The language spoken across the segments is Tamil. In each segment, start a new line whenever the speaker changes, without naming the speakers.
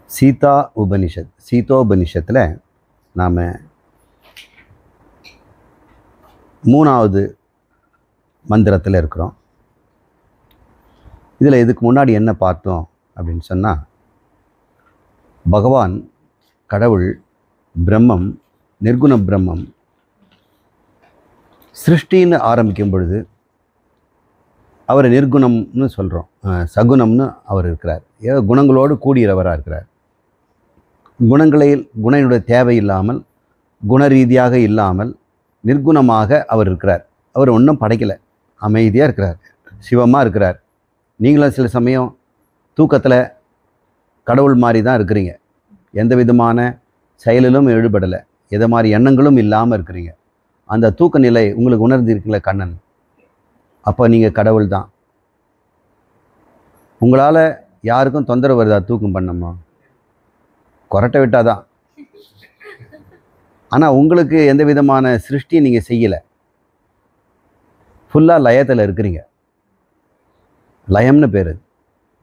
சீதோபனிஷத்தில் நாம் 3வது மந்திரத்தில் இருக்கிறோம். இதில் இதுக்கு முன்னாடி என்ன பார்த்தோம் அப்படின்னு சொன்னால், பகவான் கடவுள் பிரம்மம், நிர்குண பிரம்மம் சிருஷ்டின்னு ஆரம்பிக்கும் பொழுது அவர் நிர்குணம்னு சொல்கிறோம், சகுனம்னு அவர் இருக்கிறார். குணங்களோடு கூடியவராக இருக்கிறார். குணங்களுடைய தேவை இல்லாமல், குணரீதியாக இல்லாமல் நிர்குணமாக அவர் இருக்கிறார். அவர் ஒன்றும் படைக்கலை, அமைதியாக இருக்கிறார், சிவமாக இருக்கிறார். நீங்களும் சில சமயம் தூக்கத்தில் கடவுள் மாதிரி தான் இருக்கிறீங்க. எந்த விதமான செயலிலும் ஈடுபடலை, எதை மாதிரி எண்ணங்களும் இல்லாமல் இருக்கிறீங்க. அந்த தூக்க நிலை உங்களுக்கு உணர்ந்திருக்கீங்கள கண்ணன், அப்போ நீங்கள் கடவுள் தான். உங்களால் யாருக்கும் தொந்தரவு வருதா தூக்கம் பண்ணமா? கொரட்டை விட்டால் தான். ஆனால் உங்களுக்கு எந்த விதமான சிருஷ்டி நீங்கள் செய்யலை, ஃபுல்லாக லயத்தில் இருக்கிறீங்க. லயம்னு பேர்,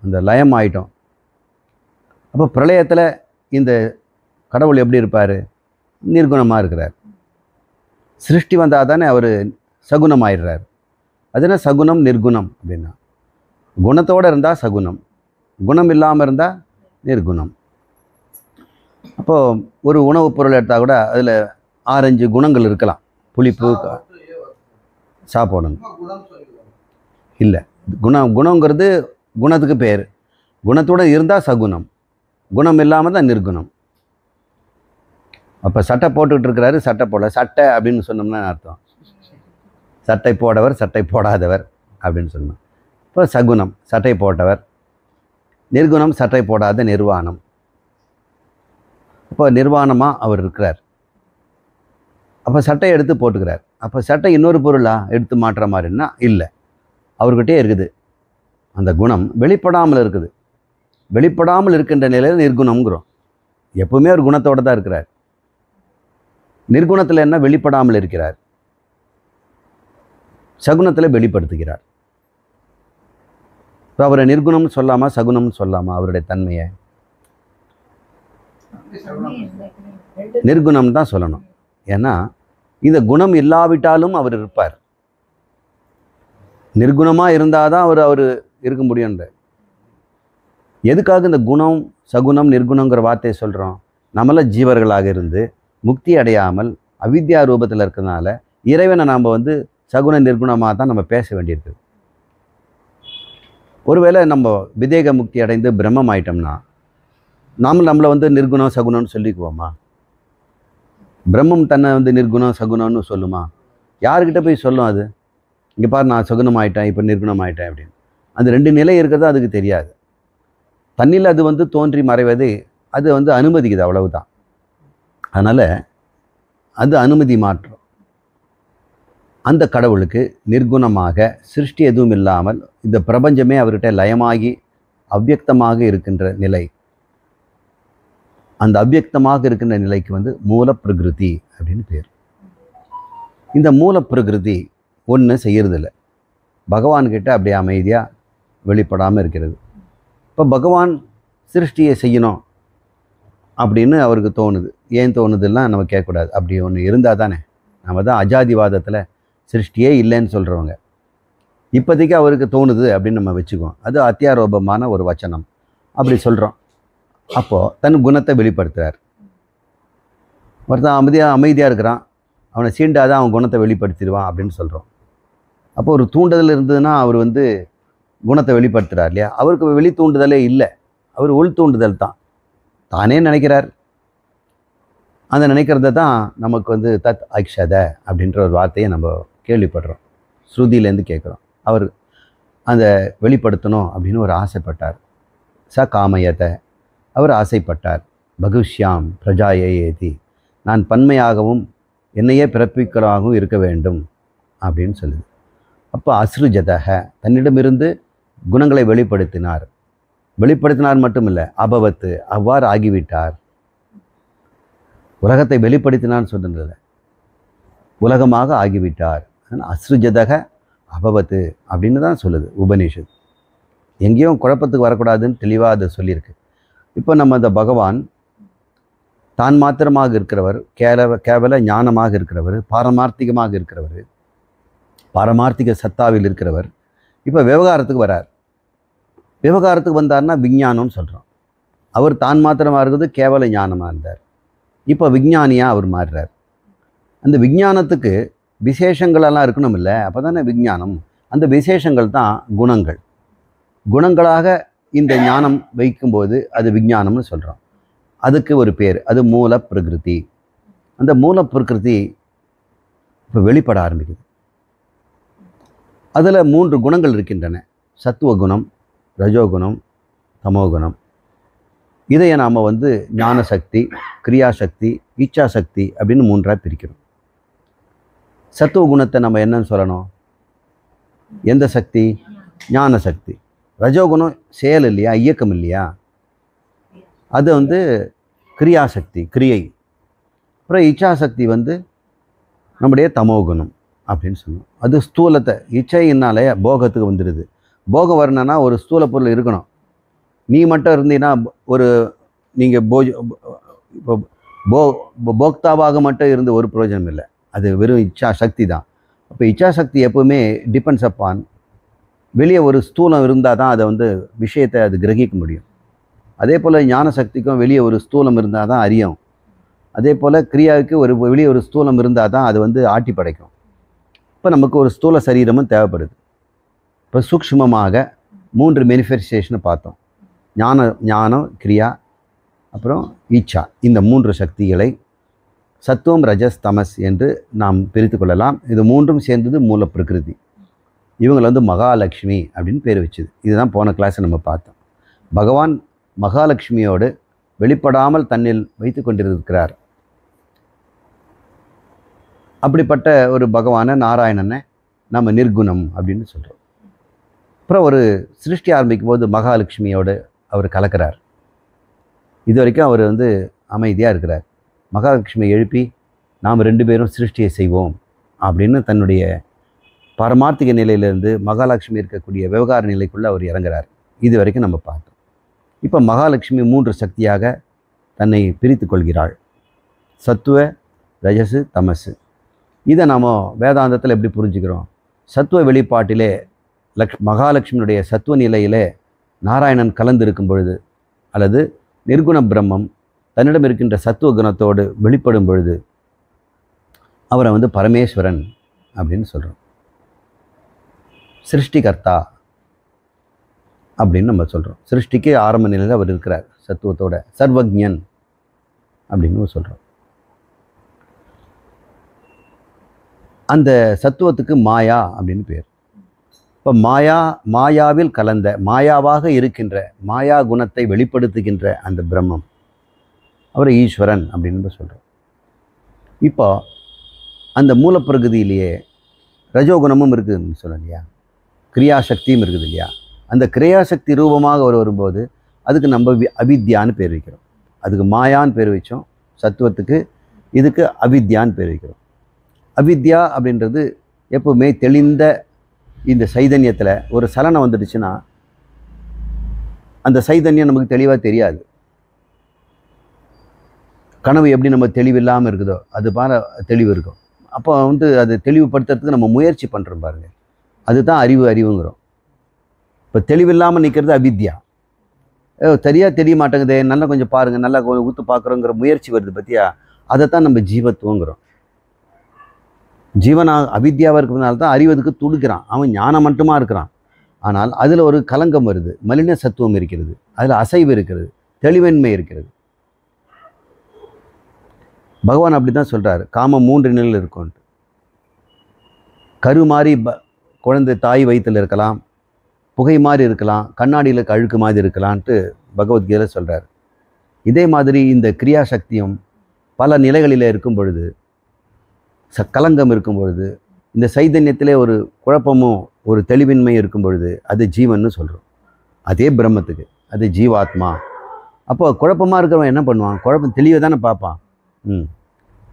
அந்த லயம் ஆயிட்டோம். அப்போ பிரளயத்தில் இந்த கடவுள் எப்படி இருப்பார்? நிர்குணமாக இருக்கிறார். சிருஷ்டி வந்தால் தானே அவர் சகுனமாயிடுறார். அது என்ன சகுனம் நிர்குணம் அப்படின்னா? குணத்தோடு இருந்தால் சகுனம், குணம் இல்லாமல் இருந்தால் நிர்குணம். அப்போது ஒரு உணவுப் பொருள் எடுத்தால் கூட அதில் 6-5 குணங்கள் இருக்கலாம். புளிப்பு சாப்பிடணும் இல்லை. குணங்கிறது குணத்துக்கு பேர். குணத்தோடு இருந்தால் சகுனம், குணம் இல்லாமல் தான் நிர்குணம். அப்போ சட்டை போட்டுக்கிட்டு இருக்கிறாரு, சட்டை போடல. சட்டை அப்படின்னு சொன்னோம்னா அர்த்தம் சட்டை போடவர், சட்டை போடாதவர் அப்படின்னு சொன்னோம். இப்போ சகுனம் சட்டை போட்டவர், நிர்குணம் சட்டை போடாத நிர்வாணம். அப்போ நிர்வாணமாக அவர் இருக்கிறார். அப்போ சட்டையை எடுத்து போட்டுக்கிறார். அப்போ சட்டை இன்னொரு பொருளாக எடுத்து மாட்டுற மாதிரின்னா இல்லை, அவர்கிட்டே இருக்குது. அந்த குணம் வெளிப்படாமல் இருக்குது. வெளிப்படாமல் இருக்கின்ற நிலையில் நிர்குணம்ங்கிறோம். எப்பவுமே ஒரு குணத்தோடு தான் இருக்கிறார். நிர்குணத்தில் என்ன? வெளிப்படாமல் இருக்கிறார். சகுனத்தில் வெளிப்படுத்துகிறார். இப்போ அவரை நிர்குணம்னு சொல்லாமல் சகுனம்னு சொல்லாமல் அவருடைய தன்மையை நிர்குணம் தான் சொல்லணும். ஏன்னா இந்த குணம் இல்லாவிட்டாலும் அவர் இருப்பார். நிர்குணமாக இருந்தால் தான் அவர் இருக்க முடியுன்ற. எதுக்காக இந்த குணம் சகுனம் நிர்குணங்கிற வார்த்தையை சொல்கிறோம்? நம்மள ஜீவர்களாக இருந்து முக்தி அடையாமல் அவித்யா ரூபத்தில் இருக்கிறதுனால இறைவனை நாம் சகுன நிர்குணமாக தான் நம்ம பேச வேண்டியிருக்கு. ஒருவேளை நம்ம விதேக முக்தி அடைந்து பிரம்மம் ஆயிட்டோம்னா நம்மளை நிர்குணம் சகுனம்னு சொல்லிக்குவோமா? பிரம்மம் தன்னை நிர்குணம் சகுனம்னு சொல்லுமா? யாருக்கிட்ட போய் சொல்லும் அது? இங்கே பாரு, நான் சகுனம் ஆகிட்டேன், இப்போ நிர்குணம் ஆகிட்டேன் அப்படின்னு. அந்த 2 நிலை இருக்கிறது அதுக்கு தெரியாது. தண்ணியில் அது தோன்றி மறைவது அது அனுமதிக்குது, அவ்வளவுதான். அதனால் அது அனுமதி மாற்றம். அந்த கடவுளுக்கு நிர்குணமாக சிருஷ்டி எதுவும் இல்லாமல் இந்த பிரபஞ்சமே அவர்கிட்ட லயமாகி அவ்யக்தமாக இருக்கின்ற நிலை. அந்த அவ்யக்தமாக இருக்கின்ற நிலைக்கு மூல பிரகிருதி அப்படின்னு பேர். இந்த மூல பிரகிருதி ஒன்றும் செய்யறதில்லை. பகவான்கிட்ட அப்படியே அமைதியாக வெளிப்படாமல் இருக்கிறது. இப்போ பகவான் சிருஷ்டியை செய்யணும் அப்படின்னு அவருக்கு தோணுது. ஏன் தோணுதுலாம் நம்ம கேட்கக்கூடாது. அப்படி ஒன்று இருந்தால் தானே. நம்ம தான் அஜாதிவாதத்தில் சிருஷ்டியே இல்லைன்னு சொல்கிறவங்க. இப்போதைக்கு அவருக்கு தோணுது அப்படின்னு நம்ம வச்சுக்குவோம். அது அத்தியாரோபமான ஒரு வச்சனம், அப்படி சொல்கிறோம். அப்போது தன் குணத்தை வெளிப்படுத்துகிறார். ஒருத்தன் அமைதியாக இருக்கிறான், அவனை சீண்டாதான் அவன் குணத்தை வெளிப்படுத்திடுவான் அப்படின்னு சொல்கிறோம். அப்போ ஒரு தூண்டுதல் இருந்ததுன்னா அவர் குணத்தை வெளிப்படுத்துகிறார் இல்லையா? அவருக்கு வெளி தூண்டுதலே இல்லை, அவர் உள் தூண்டுதல் தான். தானே நினைக்கிறார். அந்த நினைக்கிறத தான் நமக்கு தத் ஐக்ஷத அப்படின்ற ஒரு வார்த்தையை நம்ம கேள்விப்படுறோம், ஸ்ருதியிலேருந்து கேட்குறோம். அவர் அந்த வெளிப்படுத்தணும் அப்படின்னு ஒரு ஆசைப்பட்டார். ச காமயத்தை, அவர் ஆசைப்பட்டார். பகுஷ்யாம் பிரஜாயேதி, நான் பன்மையாகவும் என்னையே பிறப்பிக்கிறதாகவும் இருக்க வேண்டும் அப்படின்னு சொல்லுது. அப்போ அஸ்ருஜதக, தன்னிடமிருந்து குணங்களை வெளிப்படுத்தினார். வெளிப்படுத்தினார் மட்டும் இல்லை, அபவத்து, அவ்வாறு ஆகிவிட்டார். உலகத்தை வெளிப்படுத்தினான்னு சொன்னதில்லை, உலகமாக ஆகிவிட்டார். அஸ்ருஜதக அபவத்து அப்படின்னு தான் சொல்லுது உபநிஷத். எங்கேயும் குழப்பத்துக்கு வரக்கூடாதுன்னு தெளிவாக அதை சொல்லியிருக்கு. இப்போ நம்ம இந்த பகவான் தான் மாத்திரமாக இருக்கிறவர், கேவல ஞானமாக இருக்கிறவர், பாரமார்த்திகமாக இருக்கிறவர், பாரமார்த்திக சத்தாவில் இருக்கிறவர். இப்போ விவகாரத்துக்கு வரார். விவகாரத்துக்கு வந்தார்னா விஞ்ஞானம்னு சொல்கிறோம். அவர் தான் மாத்திரமாக இருக்கிறது கேவல ஞானமாக இருந்தார். இப்போ விஞ்ஞானியாக அவர் மாறுறார். அந்த விஞ்ஞானத்துக்கு விசேஷங்களெல்லாம் இருக்கணும் இல்லை, அப்போ தானே விஞ்ஞானம். அந்த விசேஷங்கள் தான் குணங்கள். குணங்களாக இந்த ஞானம் வைக்கும்போது அது விஞ்ஞானம்னு சொல்கிறோம். அதுக்கு ஒரு பேர், அது மூல பிரகிருதி. அந்த மூல பிரகிருதி இப்போ வெளிப்பட ஆரம்பிக்குது. அதில் 3 குணங்கள் இருக்கின்றன. சத்துவ குணம், ரஜோகுணம், தமோகுணம். இதையை நாம் ஞானசக்தி, கிரியாசக்தி, இச்சாசக்தி அப்படின்னு 3ஆக பிரிக்கிறோம். சத்துவ குணத்தை நம்ம என்னன்னு சொல்லணும்? எந்த சக்தி? ஞானசக்தி. ரஜோகுணம் செயல் இல்லையா, இயக்கம் இல்லையா, அது கிரியாசக்தி, கிரியை. அப்புறம் இச்சாசக்தி நம்முடைய தமோகுணம் அப்படின்னு சொல்லணும். அது ஸ்தூலத்தை, இச்சையினாலே போகத்துக்கு வந்துடுது. போகம் வரணுன்னா ஒரு ஸ்தூல பொருள் இருக்கணும். நீ மட்டும் இருந்தீங்கன்னா நீங்கள் போக்தாவாக மட்டும் இருந்து ஒரு பிரயோஜனம் இல்லை. அது வெறும் இச்சா சக்தி தான். அப்போ இச்சாசக்தி எப்போவுமே டிபெண்ட்ஸ் அப்பான் வெளியே ஒரு ஸ்தூலம் இருந்தால் தான் அதை விஷயத்தை அது கிரகிக்க முடியும். அதே போல் ஞானசக்திக்கும் வெளியே ஒரு ஸ்தூலம் இருந்தால் தான் அறியும். அதே போல் கிரியாவுக்கு வெளியே ஒரு ஸ்தூலம் இருந்தால் தான் அது ஆட்டி படைக்கும். இப்போ நமக்கு ஒரு ஸ்தூல சரீரமும் தேவைப்படுது. இப்போ சூக்ஷ்மமாக 3 மேனிஃபெஸ்டேஷனை பார்த்தோம். ஞானம், கிரியா, அப்புறம் ஈச்சா. இந்த 3 சக்திகளை சத்துவம், ரஜஸ், தமஸ் என்று நாம் பிரித்து கொள்ளலாம். இது 3ம் சேர்ந்தது மூல பிரகிருதி. இவங்களை மகாலட்சுமி அப்படின்னு பேர் வச்சுது. இதுதான் போன கிளாஸை நம்ம பார்த்தோம். பகவான் மகாலட்சுமியோடு வெளிப்படாமல் தன்னில் வைத்து கொண்டிருக்கிறார். அப்படிப்பட்ட ஒரு பகவானை, நாராயணனை நம்ம நிர்குணம் அப்படின்னு சொல்கிறோம். அப்புறம் ஒரு சிருஷ்டி ஆரம்பிக்கும் போது மகாலட்சுமியோடு அவர் கலக்கிறார். இது வரைக்கும் அவர் அமைதியாக இருக்கிறார். மகாலட்சுமியை எழுப்பி நாம் 2 பேரும் சிருஷ்டியை செய்வோம் அப்படின்னு தன்னுடைய பாரமார்த்திக நிலையிலேருந்து மகாலட்சுமி இருக்கக்கூடிய விவகார நிலைக்குள்ளே அவர் இறங்குறார். இது வரைக்கும் நம்ம பார்த்தோம். இப்போ மகாலட்சுமி 3 சக்தியாக தன்னை பிரித்து கொள்கிறாள். சத்துவ, ரஜசு, தமசு. இதை நாம் வேதாந்தத்தில் எப்படி புரிஞ்சுக்கிறோம்? சத்துவ வெளிப்பாட்டிலே மகாலட்சுமியுடைய சத்துவ நிலையிலே நாராயணன் கலந்திருக்கும் பொழுது, அல்லது நிர்குண பிரம்மம் தன்னிடம் இருக்கின்ற சத்துவ குணத்தோடு வெளிப்படும் பொழுது அவரை பரமேஸ்வரன் அப்படின்னு சொல்கிறோம். சிருஷ்டிகர்த்தா அப்படின்னு நம்ம சொல்கிறோம். சிருஷ்டிக்கு ஆரம்ப நிலையில் அவர் இருக்கிறார் சத்துவத்தோட. சர்வஜன் அப்படின்னு சொல்கிறோம். அந்த சத்துவத்துக்கு மாயா அப்படின்னு பேர். இப்போ மாயாவில் கலந்த, மாயாவாக இருக்கின்ற, மாயா குணத்தை வெளிப்படுத்துகின்ற அந்த பிரம்மம், அவர் ஈஸ்வரன் அப்படின்னு சொல்கிறோம். இப்போ அந்த மூலப்பிரகிருதியிலேயே ரஜோகுணமும் இருக்குதுன்னு சொல்ல இல்லையா, கிரியாசக்தியும் இருக்குது இல்லையா. அந்த கிரியாசக்தி ரூபமாக அவர் வரும்போது அதுக்கு நம்ம அவித்யான்னு பேர் வைக்கிறோம். அதுக்கு மாயான்னு பேர் வச்சோம் சத்துவத்துக்கு. இதுக்கு அவித்யான்னு பேர் வைக்கிறோம். அவித்யா அப்படின்றது எப்பவுமே தெளிந்த இந்த சைதன்யத்தில் ஒரு சலனம் வந்துடுச்சுன்னா அந்த சைதன்யம் நமக்கு தெளிவாக தெரியாது. கனவு எப்படி நம்ம தெளிவில்லாமல் இருக்குதோ அது பாரு தெளிவு இருக்கும். அப்போ அதை தெளிவுபடுத்துறதுக்கு நம்ம முயற்சி பண்ணுறோம் பாருங்க, அதுதான் அறிவுங்கிறோம். இப்போ தெளிவில்லாமல் நிற்கிறது அவித்யா. சரியாக தெரிய மாட்டேங்குதே, நல்லா கொஞ்சம் பாருங்கள், நல்லா ஊற்று பார்க்குறோங்கிற முயற்சி வருது பற்றியா, அதைத்தான் நம்ம ஜீவத்துவங்கிறோம். ஜீவனாக அவித்யாவாக இருக்கிறதுனால தான் அறிவதுக்கு துடுக்கிறான். அவன் ஞானம் மட்டுமா இருக்கிறான். ஆனால் அதில் ஒரு கலங்கம் வருது, மலின சத்துவம் இருக்கிறது, அதில் அசைவு இருக்கிறது, தெளிவின்மை இருக்கிறது. பகவான் அப்படி தான் சொல்கிறார், காமம் 3 நிலையில் இருக்கும்ன்ட்டு. கரு மாதிரி குழந்தை தாய் வயிற்றில் இருக்கலாம், புகை மாதிரி இருக்கலாம், கண்ணாடியில் அழுக்கு மாதிரி இருக்கலான்ட்டு பகவத்கீதையில் சொல்கிறார். இதே மாதிரி இந்த கிரியாசக்தியும் பல நிலைகளில் இருக்கும் பொழுது, கலங்கம் இருக்கும் பொழுது, இந்த சைதன்யத்திலே ஒரு குழப்பமும் ஒரு தெளிவின்மை இருக்கும் பொழுது அது ஜீவன்னு சொல்கிறோம். அதே பிரம்மத்துக்கு அது ஜீவாத்மா. அப்போ குழப்பமாக இருக்கிறவன் என்ன பண்ணுவான்? குழப்பம் தெளிவை தானே பார்ப்பான்.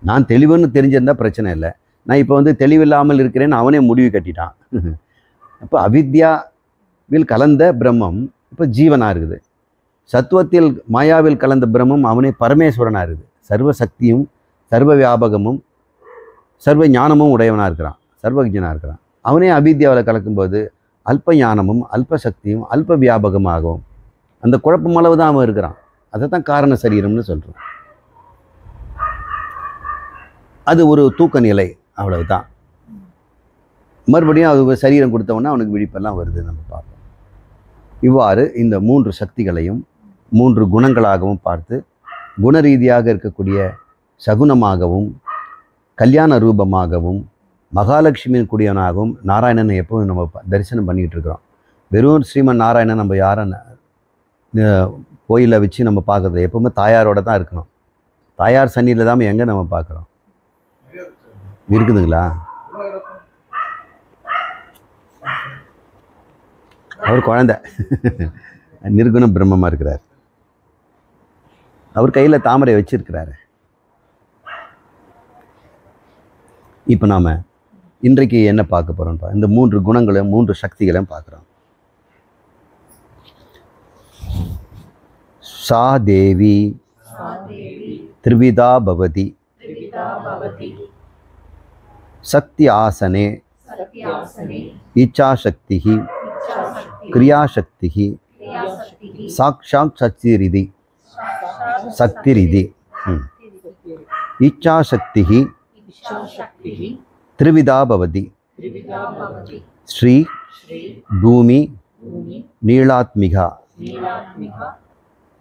நான் தெளிவுன்னு தெரிஞ்சிருந்தால் பிரச்சனை இல்லை. நான் இப்போ தெளிவில்லாமல் இருக்கிறேன்னு அவனே முடிவு கட்டிட்டான். அப்போ அவித்யாவில் கலந்த பிரம்மம் இப்போ ஜீவனாக இருக்குது. சத்துவத்தில் மாயாவில் கலந்த பிரம்மம் அவனே பரமேஸ்வரனாக இருக்குது. சர்வ சக்தியும் சர்வ வியாபகமும் சர்வ ஞானமும் உடையவனாக இருக்கிறான், சர்வஜனாக இருக்கிறான். அவனே அவித்யாவில் கலக்கும்போது அல்ப ஞானமும் அல்ப சக்தியும் அல்ப வியாபகமாகவும் அந்த குழப்பம் அளவு தான் அவன் இருக்கிறான். அதை தான் காரண சரீரம்னு சொல்கிறோம். அது ஒரு தூக்க நிலை, அவ்வளவு தான். மறுபடியும் அது சரீரம் கொடுத்தவொன்னே அவனுக்கு விழிப்பெல்லாம் வருது, நம்ம பார்ப்போம். இவ்வாறு இந்த 3 சக்திகளையும் 3 குணங்களாகவும் பார்த்து குணரீதியாக இருக்கக்கூடிய சகுனமாகவும் கல்யாண ரூபமாகவும் மகாலட்சுமியின் கூடியவனாகவும் நாராயணனை எப்பவும் நம்ம தரிசனம் பண்ணிக்கிட்டு இருக்கிறோம். வெறும் ஸ்ரீமன் நாராயணன் நம்ம யாரை கோயிலை வச்சு நம்ம பார்க்குறது எப்பவுமே தாயாரோட தான் இருக்கணும். தாயார் சன்னியில் தான் எங்கே நம்ம பார்க்குறோம் இருக்குதுங்களா? அவர் குழந்தை நிர்குண பிரம்மமாக இருக்கிறார். அவர் கையில் தாமரை வச்சிருக்கிறாரு. இப்போ நாம் இன்றைக்கு என்ன பார்க்க போகிறோம்? இந்த 3 குணங்களையும் 3 சக்திகளையும் பார்க்குறோம். சா தேவி திரிவிதா பவதி சக்தி ஆசனே இச்சாசக்தி கிரியாசக்தி சாக்ஷாத் சக்திரிதி சக்திரிதி இச்சாசக்தி त्रिविधा भवति श्री भूमि नीलात्मिका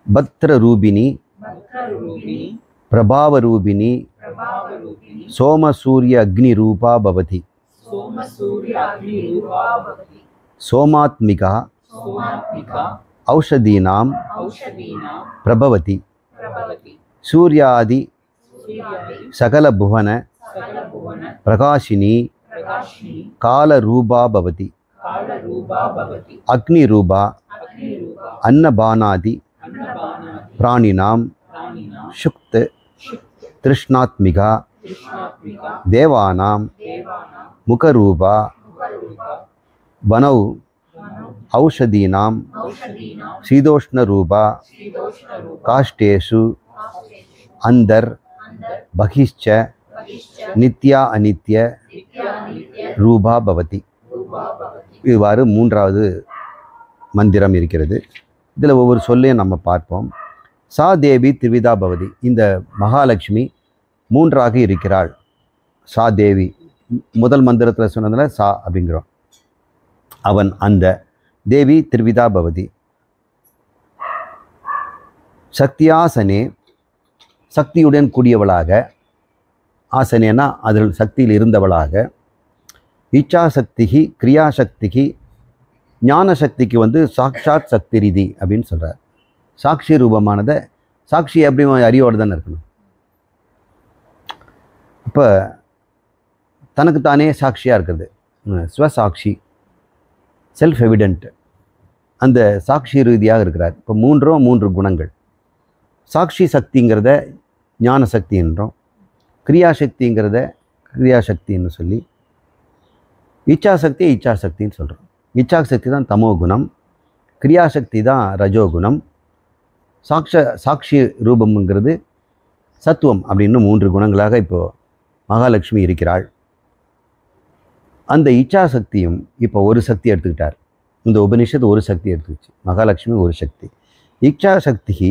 भद्ररूपिणी प्रभावरूपिणी सोमसूर्य अग्निरूपा भवति सोमात्मिका औषधीनां प्रभवति सूर्यादि सकलभुवन प्रकाशिनी कालरूपा भवति अग्निरूपा अन्नपानादि प्राणिनां शुक्त तृष्णात्मिका देवानां मुखरूपा वनौ औषधीनां शीतोष्णरूपा काष्ठेषु अंदर बहिश्च நித்யா அனித்ய ரூபா பவதி. இவ்வாறு 3வது மந்திரம் இருக்கிறது. இதில் ஒவ்வொரு சொல்லையும் நம்ம பார்ப்போம். சா தேவி திரிவிதா பவதி. இந்த மகாலட்சுமி 3ஆக இருக்கிறாள். சா தேவி முதல் மந்திரத்தில் சொன்னதில் சா அப்படிங்கிறோம். அவன் அந்த தேவி திரிவிதா பவதி. சக்தியாசனே சக்தியுடன் கூடியவளாக, ஆசனேனா அதில் சக்தியில் இருந்தவளாக, இச்சாசக்திகி கிரியாசக்திகி ஞான சக்திக்கு சாக்ஷாத் சக்திரிதி அப்படின்னு சொல்கிறார். சாட்சி ரூபமானதை சாட்சி எப்படி அறியோடு தானே இருக்கணும். இப்போ தனக்குத்தானே சாட்சியாக இருக்கிறது ஸ்வசாட்சி, செல்ஃப் எவிடென்ட். அந்த சாட்சி ரீதியாக இருக்கிறார். இப்போ 3 குணங்கள். சாட்சி சக்திங்கிறத ஞான சக்தி என்றோம், கிரியாசக்திங்கிறத கிரியாசக்தின்னு சொல்லி, இச்சாசக்தியை இச்சாசக்தின்னு சொல்கிறோம். இச்சாசக்தி தான் தமோ குணம், கிரியாசக்தி தான் ரஜோகுணம், சாட்சி ரூபம்ங்கிறது சத்துவம் அப்படின்னு 3 குணங்களாக இப்போது மகாலட்சுமி இருக்கிறாள். அந்த இச்சாசக்தியும் இப்போ ஒரு சக்தி எடுத்துக்கிட்டார். இந்த உபனிஷத்து ஒரு சக்தி எடுத்துக்கிச்சு, மகாலட்சுமி ஒரு சக்தி. இச்சாசக்தி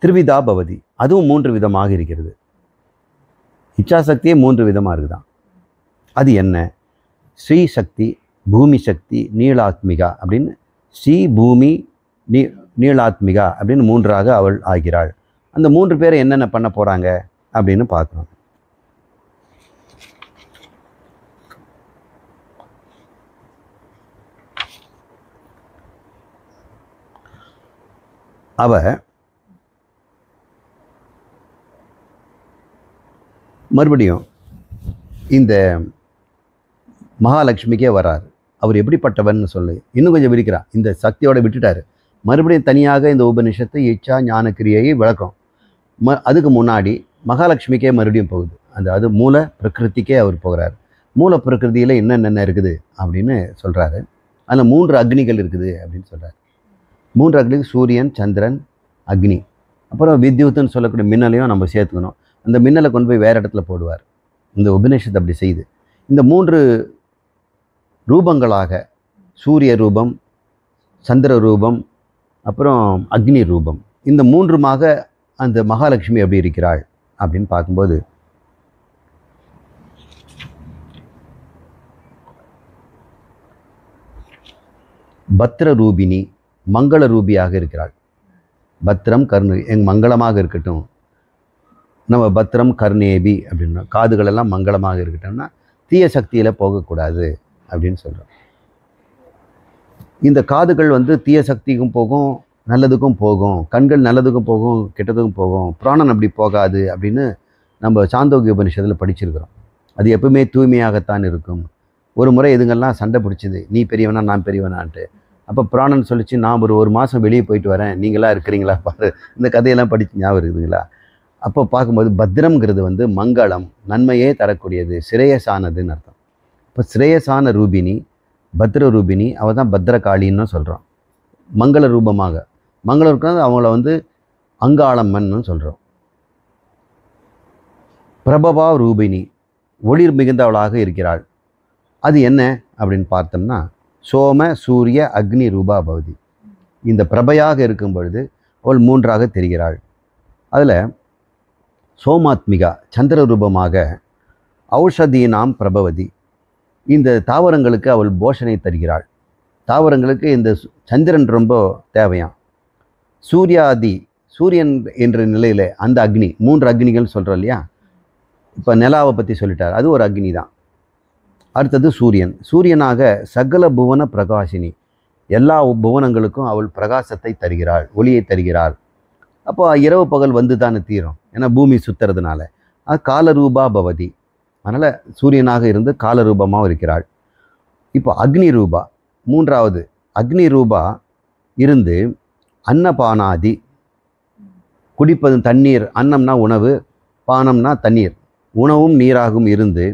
திரிவிதா பவதி, அதுவும் 3 விதமாக இருக்கிறது. இச்சாசக்தியே 3 விதமாக இருக்குதான். அது என்ன? ஸ்ரீ சக்தி, பூமி சக்தி, நீளாத்மிகா அப்படின்னு ஸ்ரீ பூமி நீளாத்மிகா அப்படின்னு 3ஆக அவள் ஆகிறாள். அந்த 3 பேரை என்னென்ன பண்ண போகிறாங்க அப்படின்னு பார்க்குறோம். அவ மறுபடியும் இந்த மகாலட்சுமிக்கே வரார். அவர் எப்படிப்பட்டவன்னு சொல்லி இன்னும் கொஞ்சம் விரிக்கிறார். இந்த சக்தியோடு விட்டுட்டார். மறுபடியும் தனியாக இந்த உபனிஷத்தை இச்சா ஞான கிரியையை விளக்கும். அதுக்கு முன்னாடி மகாலட்சுமிக்கே மறுபடியும் போகுது. அது மூல பிரகிருதிக்கே அவர் போகிறார். மூல பிரகிருதியில் என்னென்ன இருக்குது அப்படின்னு சொல்கிறாரு. அதில் 3 அக்னிகள் இருக்குது அப்படின்னு சொல்கிறார். மூன்று அக்னி சூரியன், சந்திரன், அக்னி. அப்புறம் வித்யுத்துன்னு சொல்லக்கூடிய மின்னலையும் நம்ம சேர்த்துக்கணும். அந்த மின்னலை கொண்டு போய் வேறு இடத்துல போடுவார். இந்த உபநிஷத்து அப்படி செய்யுது. இந்த 3 ரூபங்களாக சூரிய ரூபம், சந்திர ரூபம், அப்புறம் அக்னி ரூபம், இந்த 3மாக அந்த மகாலட்சுமி எப்படி இருக்கிறாள் அப்படின்னு பார்க்கும்போது பத்ர ரூபினி, மங்கள ரூபியாக இருக்கிறாள். பத்ரம் கர்ணு மங்களமாக இருக்கட்டும். நம்ம பத்ரம் கர்ணேபி அப்படின்னா காதுகளெல்லாம் மங்களமாக இருக்கட்டும்னா தீய சக்தியில் போகக்கூடாது அப்படின்னு சொல்கிறோம். இந்த காதுகள் வந்து தீய சக்திக்கும் போகும், நல்லதுக்கும் போகும். கண்கள் நல்லதுக்கும் போகும், கெட்டதுக்கும் போகும். பிராணன் அப்படி போகாது அப்படின்னு நம்ம சாந்தோக்கிய உபநிஷத்தில் படிச்சிருக்கிறோம். அது எப்பவுமே தூய்மையாகத்தான் இருக்கும். ஒரு முறை இதுங்கெல்லாம் சண்டை பிடிச்சிது, நீ பெரியவனா நான் பெரியவனான்ட்டு. அப்போ பிராணன் சொல்லிச்சு, நான் ஒரு மாதம் வெளியே போயிட்டு வரேன், நீங்களாம் இருக்கிறீங்களா பாரு. இந்த கதையெல்லாம் படித்து ஞாபகம் இருக்குதுங்களா? அப்போ பார்க்கும்போது பத்ரம்ங்கிறது வந்து மங்களம், நன்மையே தரக்கூடியது, சிரேயசானதுன்னு அர்த்தம். இப்போ சிரேயசான ரூபினி, பத்ர ரூபினி, அவள் தான் பத்ரகாளின்னு சொல்கிறோம். மங்கள ரூபமாக மங்களம் இருக்கிறது அவங்கள வந்து அங்காளம்மன்னு சொல்கிறோம். பிரபவா ரூபினி, ஒளிர் மிகுந்தவளாக இருக்கிறாள். அது என்ன அப்படின்னு பார்த்தோம்னா சோம சூரிய அக்னி ரூபா பவதி. இந்த பிரபையாக இருக்கும் பொழுது அவள் 3ஆக தெரிகிறாள். அதில் சோமாத்மிகா சந்திர ரூபமாக ஔஷதீனாம் பிரபவதி, இந்த தாவரங்களுக்கு அவள் போஷனை தருகிறாள். தாவரங்களுக்கு இந்த சந்திரன் ரொம்ப தேவையாம். சூர்யாதி, சூரியன் என்ற நிலையில் அந்த அக்னி, 3 அக்னிகள் சொல்கிறோம் இல்லையா? இப்போ நிலாவை பற்றி சொல்லிட்டார், அது ஒரு அக்னி தான். அடுத்தது சூரியன். சூரியனாக சகல புவன பிரகாசினி, எல்லா புவனங்களுக்கும் அவள் பிரகாசத்தை தருகிறாள், ஒளியை தருகிறாள். அப்போ இரவு பகல் வந்து தானே தீரும், ஏன்னா பூமி சுற்றுறதுனால. அது காலரூபா பவதி, அதனால் சூரியனாக இருந்து காலரூபமாக இருக்கிறாள். இப்போ அக்னி ரூபா, 3வது அக்னி ரூபா இருந்து அன்னபானாதி, குடிப்பது தண்ணீர், அன்னம்னா உணவு, பானம்னா தண்ணீர், உணவும் நீராகவும் இருந்து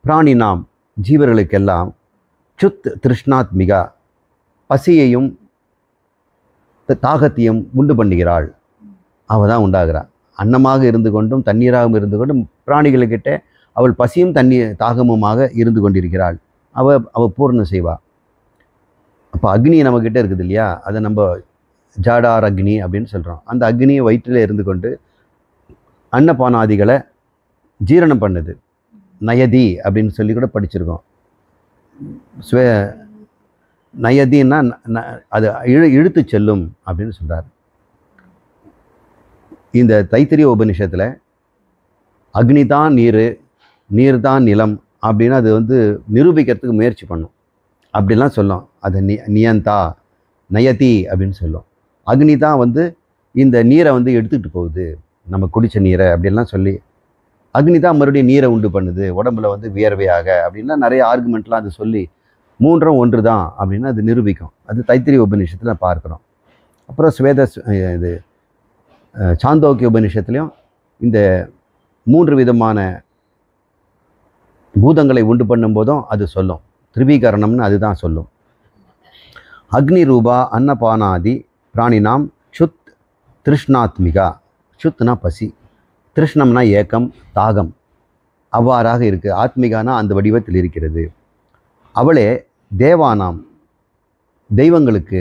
பிராணினாம் ஜீவர்களுக்கெல்லாம் சுத் திருஷ்ணாத்மிகா, பசியையும் தாகத்தையும் உண்டு பண்ணுகிறாள். அவள் தான் உண்டாகிறாள். அன்னமாக இருந்து கொண்டும் தண்ணீராகவும் இருந்து கொண்டும் பிராணிகளுக்கிட்ட அவள் பசியும் தண்ணீர் தாகமுமாக இருந்து கொண்டிருக்கிறாள். அவள் பூர்ணம் செய்வாள். அப்போ அக்னி நம்மக்கிட்ட இருக்குது இல்லையா, அதை நம்ம ஜாடார் அக்னி அப்படின்னு சொல்கிறோம். அந்த அக்னியை வயிற்றில் இருந்து கொண்டு அன்னபானாதிகளை ஜீரணம் பண்ணுது. நயதி அப்படின்னு சொல்லி கூட படிச்சிருக்கோம். நயதின்னா அது இழுத்து செல்லும் அப்படின்னு சொல்கிறார். இந்த தைத்திரிய உபநிஷத்தில் அக்னி தான் நீர், நீர் தான் நிலம் அப்படின்னு அது வந்து நிரூபிக்கிறதுக்கு முயற்சி பண்ணும். அப்படிலாம் சொல்லும். அதை நியந்தா நயதி அப்படின்னு சொல்லும். அக்னி தான் வந்து இந்த நீரை வந்து எடுத்துக்கிட்டு போகுது, நம்ம குடித்த நீரை அப்படிலாம் சொல்லி. அக்னி தான் மறுபடியும் நீரை உண்டு பண்ணுது, உடம்புல வந்து வியர்வையாக அப்படின்லாம் நிறைய ஆர்குமெண்ட்லாம் அது சொல்லி 3ம் ஒன்று தான் அப்படின்னு அது நிரூபிக்கும். அது தைத்திரிய உபநிஷத்தில் பார்க்குறோம். அப்புறம் இது சாந்தோக்கிய உபநிஷத்துலையும் இந்த 3 விதமான பூதங்களை உண்டு பண்ணும்போதும் அது சொல்லும். திரிவீகரணம்னு அதுதான் சொல்லும். அக்னி ரூபா அன்னபானாதி பிராணினாம் சுத் திருஷ்ணாத்மிகா, சுத்னா பசி, திருஷ்ணம்னா ஏக்கம் தாகம், அவ்வாறாக இருக்குது. ஆத்மிகானா அந்த வடிவத்தில் இருக்கிறது. அவளே தேவானாம் தெய்வங்களுக்கு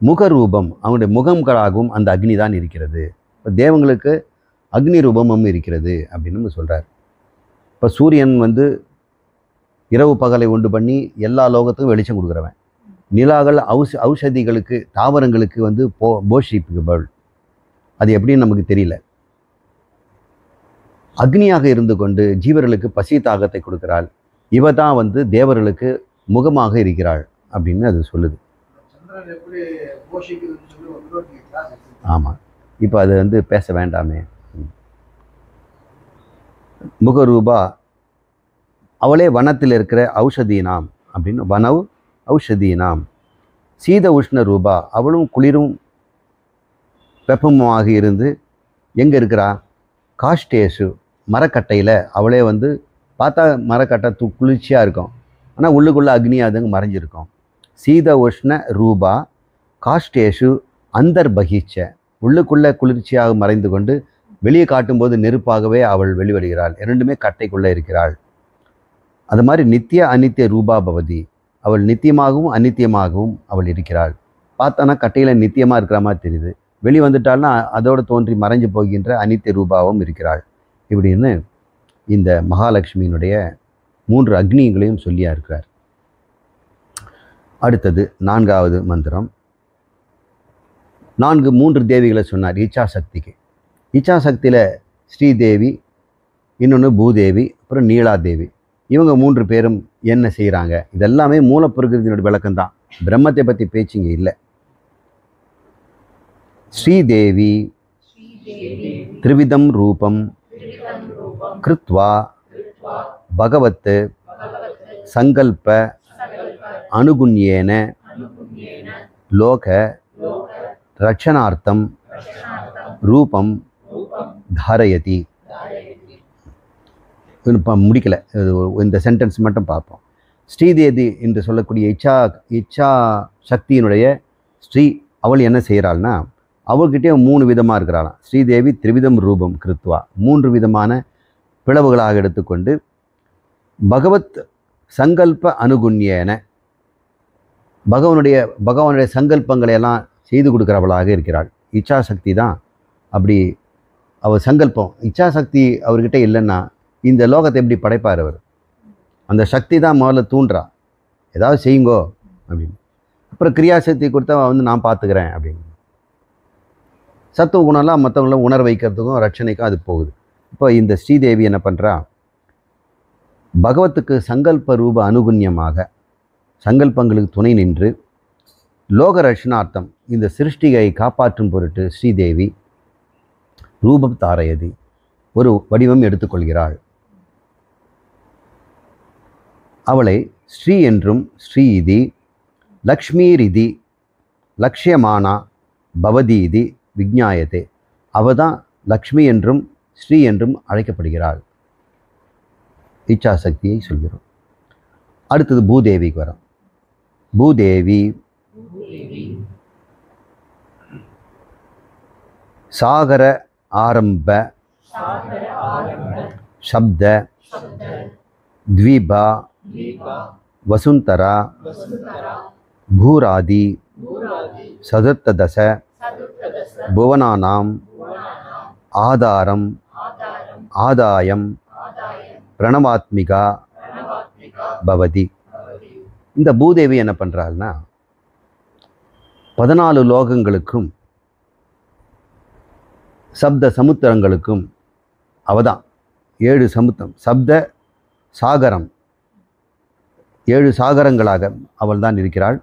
முகரூபம், அவனுடைய முகங்களாகவும் அந்த அக்னி தான் இருக்கிறது. இப்போ தேவங்களுக்கு அக்னி ரூபமும் இருக்கிறது அப்படின்னு நம்ம சொல்கிறார். இப்போ சூரியன் வந்து இரவு பகலை உண்டு பண்ணி எல்லா லோகத்துக்கும் வெளிச்சம் கொடுக்குறவன். நிலாக்கள் ஔஷதிகளுக்கு தாவரங்களுக்கு வந்து போஷிப்புகள். அது எப்படின்னு நமக்கு தெரியல. அக்னியாக இருந்து கொண்டு ஜீவர்களுக்கு பசி தாகத்தை கொடுக்கிறாள். இவ தான் வந்து தேவர்களுக்கு முகமாக இருக்கிறாள் அப்படின்னு அது சொல்லுது. ஆமாம், இப்போ அது வந்து பேச வேண்டாமே. முகரூபா அவளே வனத்தில் இருக்கிற ஔஷதீனாம் அப்படின்னு, வனவ் ஔஷதீனாம். சீத உஷ்ண ரூபா, அவளும் குளிரும் வெப்பமாக இருந்து எங்கே இருக்கிறா? காஷ்டேஷு, மரக்கட்டையில். அவளே வந்து பார்த்தா மரக்கட்டை குளிர்ச்சியாக இருக்கும், ஆனால் உள்ளுக்குள்ளே அக்னி அதுங்க மறைஞ்சிருக்கும். சீத உஷ்ண ரூபா காஷ்டேஷு அந்தர்பகிச்ச, உள்ளுக்குள்ளே குளிர்ச்சியாக மறைந்து கொண்டு வெளியே காட்டும்போது நெருப்பாகவே அவள் வெளிவருகிறாள். இரண்டுமே கட்டைக்குள்ளே இருக்கிறாள். அது மாதிரி நித்திய அநித்திய ரூபா பவதி, அவள் நித்தியமாகவும் அநித்தியமாகவும் அவள் இருக்கிறாள். பார்த்தானா கட்டையில் நித்தியமாக இருக்கிற மாதிரி தெரியுது, வெளி வந்துட்டால்னா அதோடு தோன்றி மறைஞ்சு போகின்ற அநித்திய ரூபாவும் இருக்கிறாள். இப்படின்னு இந்த மகாலட்சுமியினுடைய 3 அக்னிகளையும் சொல்லியா இருக்கிறார். அடுத்தது 4வது மந்திரம். 3 தேவிகளை சொன்னார் இச்சாசக்திக்கு. இச்சாசக்தியில் ஸ்ரீதேவி, இன்னொன்று பூதேவி, அப்புறம் நீலாதேவி. இவங்க 3 பேரும் என்ன செய்கிறாங்க? இதெல்லாமே மூலப்பிரகிருதியினுடைய விளக்கம்தான். பிரம்மத்தை பற்றி பேச்சுங்க இல்லை. ஸ்ரீதேவி த்ரிவிதம் ரூபம் கிருத்வா பகவத் சங்கல்ப அனுகுண்யேன லோக ரட்சணார்த்தம் ரூபம் தாரயதி. இப்போ முடிக்கலை, இந்த சென்டென்ஸ் மட்டும் பார்ப்போம். ஸ்ரீதேவி என்று சொல்லக்கூடிய இச்சா சக்தியினுடைய ஸ்ரீ அவள் என்ன செய்கிறாள்னா, அவள்கிட்டே 3 விதமாக இருக்கிறாளாம். ஸ்ரீதேவி த்ரிவிதம் ரூபம் கிருத்வா, 3 விதமான பிளவுகளாக எடுத்துக்கொண்டு பகவத் சங்கல்ப அனுகுண்யேன, பகவானுடைய சங்கல்பங்களை எல்லாம் செய்து கொடுக்குறவளாக இருக்கிறாள். இச்சாசக்தி தான் அப்படி. அவர் சங்கல்பம், இச்சாசக்தி அவர்கிட்ட இல்லைன்னா இந்த லோகத்தை எப்படி படைப்பார் அவர்? அந்த சக்தி தான் முதல்ல தூண்டுறா, ஏதாவது செய்யுங்கோ அப்படின்னு. அப்புறம் கிரியாசக்தி கொடுத்தா நான் பார்த்துக்கிறேன் அப்படின்னு. சத்துவ குணம்லாம் மற்றவங்கள உணர வைக்கிறதுக்கும் ரட்சணைக்கும் அது போகுது. இப்போ இந்த ஸ்ரீதேவி என்ன பண்ணுறா, பகவத்துக்கு சங்கல்ப ரூப அனுகுண்யமாக சங்கல்பங்களுக்கு துணை நின்று லோக ரட்சணார்த்தம், இந்த சிருஷ்டிகை காப்பாற்றும் பொருட்டு ஸ்ரீதேவி ரூபம் தாரயதி, ஒரு வடிவம் எடுத்துக்கொள்கிறாள். அவளை ஸ்ரீ என்றும் ஸ்ரீதி லக்ஷ்மீரிதி லக்ஷ்யமானா பவதீதி விஜ்ஞாயத்தே, அவதான் லக்ஷ்மி என்றும் ஸ்ரீ என்றும் அழைக்கப்படுகிறாள். இச்சாசக்தியை சொல்கிறோம். அடுத்தது பூதேவிக்கு வரோம். பூதேவி சாகர ஆரம்ப சப்த த்வீபா வசுந்தரா பூராதி சதுர்த்ததச புவனானாம் ஆதாரம் ஆதாயம் பிரணவாத்மிகா பவதி. இந்த பூதேவி என்ன பண்ணுறாள்னா, 14 லோகங்களுக்கும் சப்த சமுத்திரங்களுக்கும் அவதான் 7 சமுத்திரம், சப்த சாகரம், 7 சாகரங்களாக அவள் தான் இருக்கிறாள்.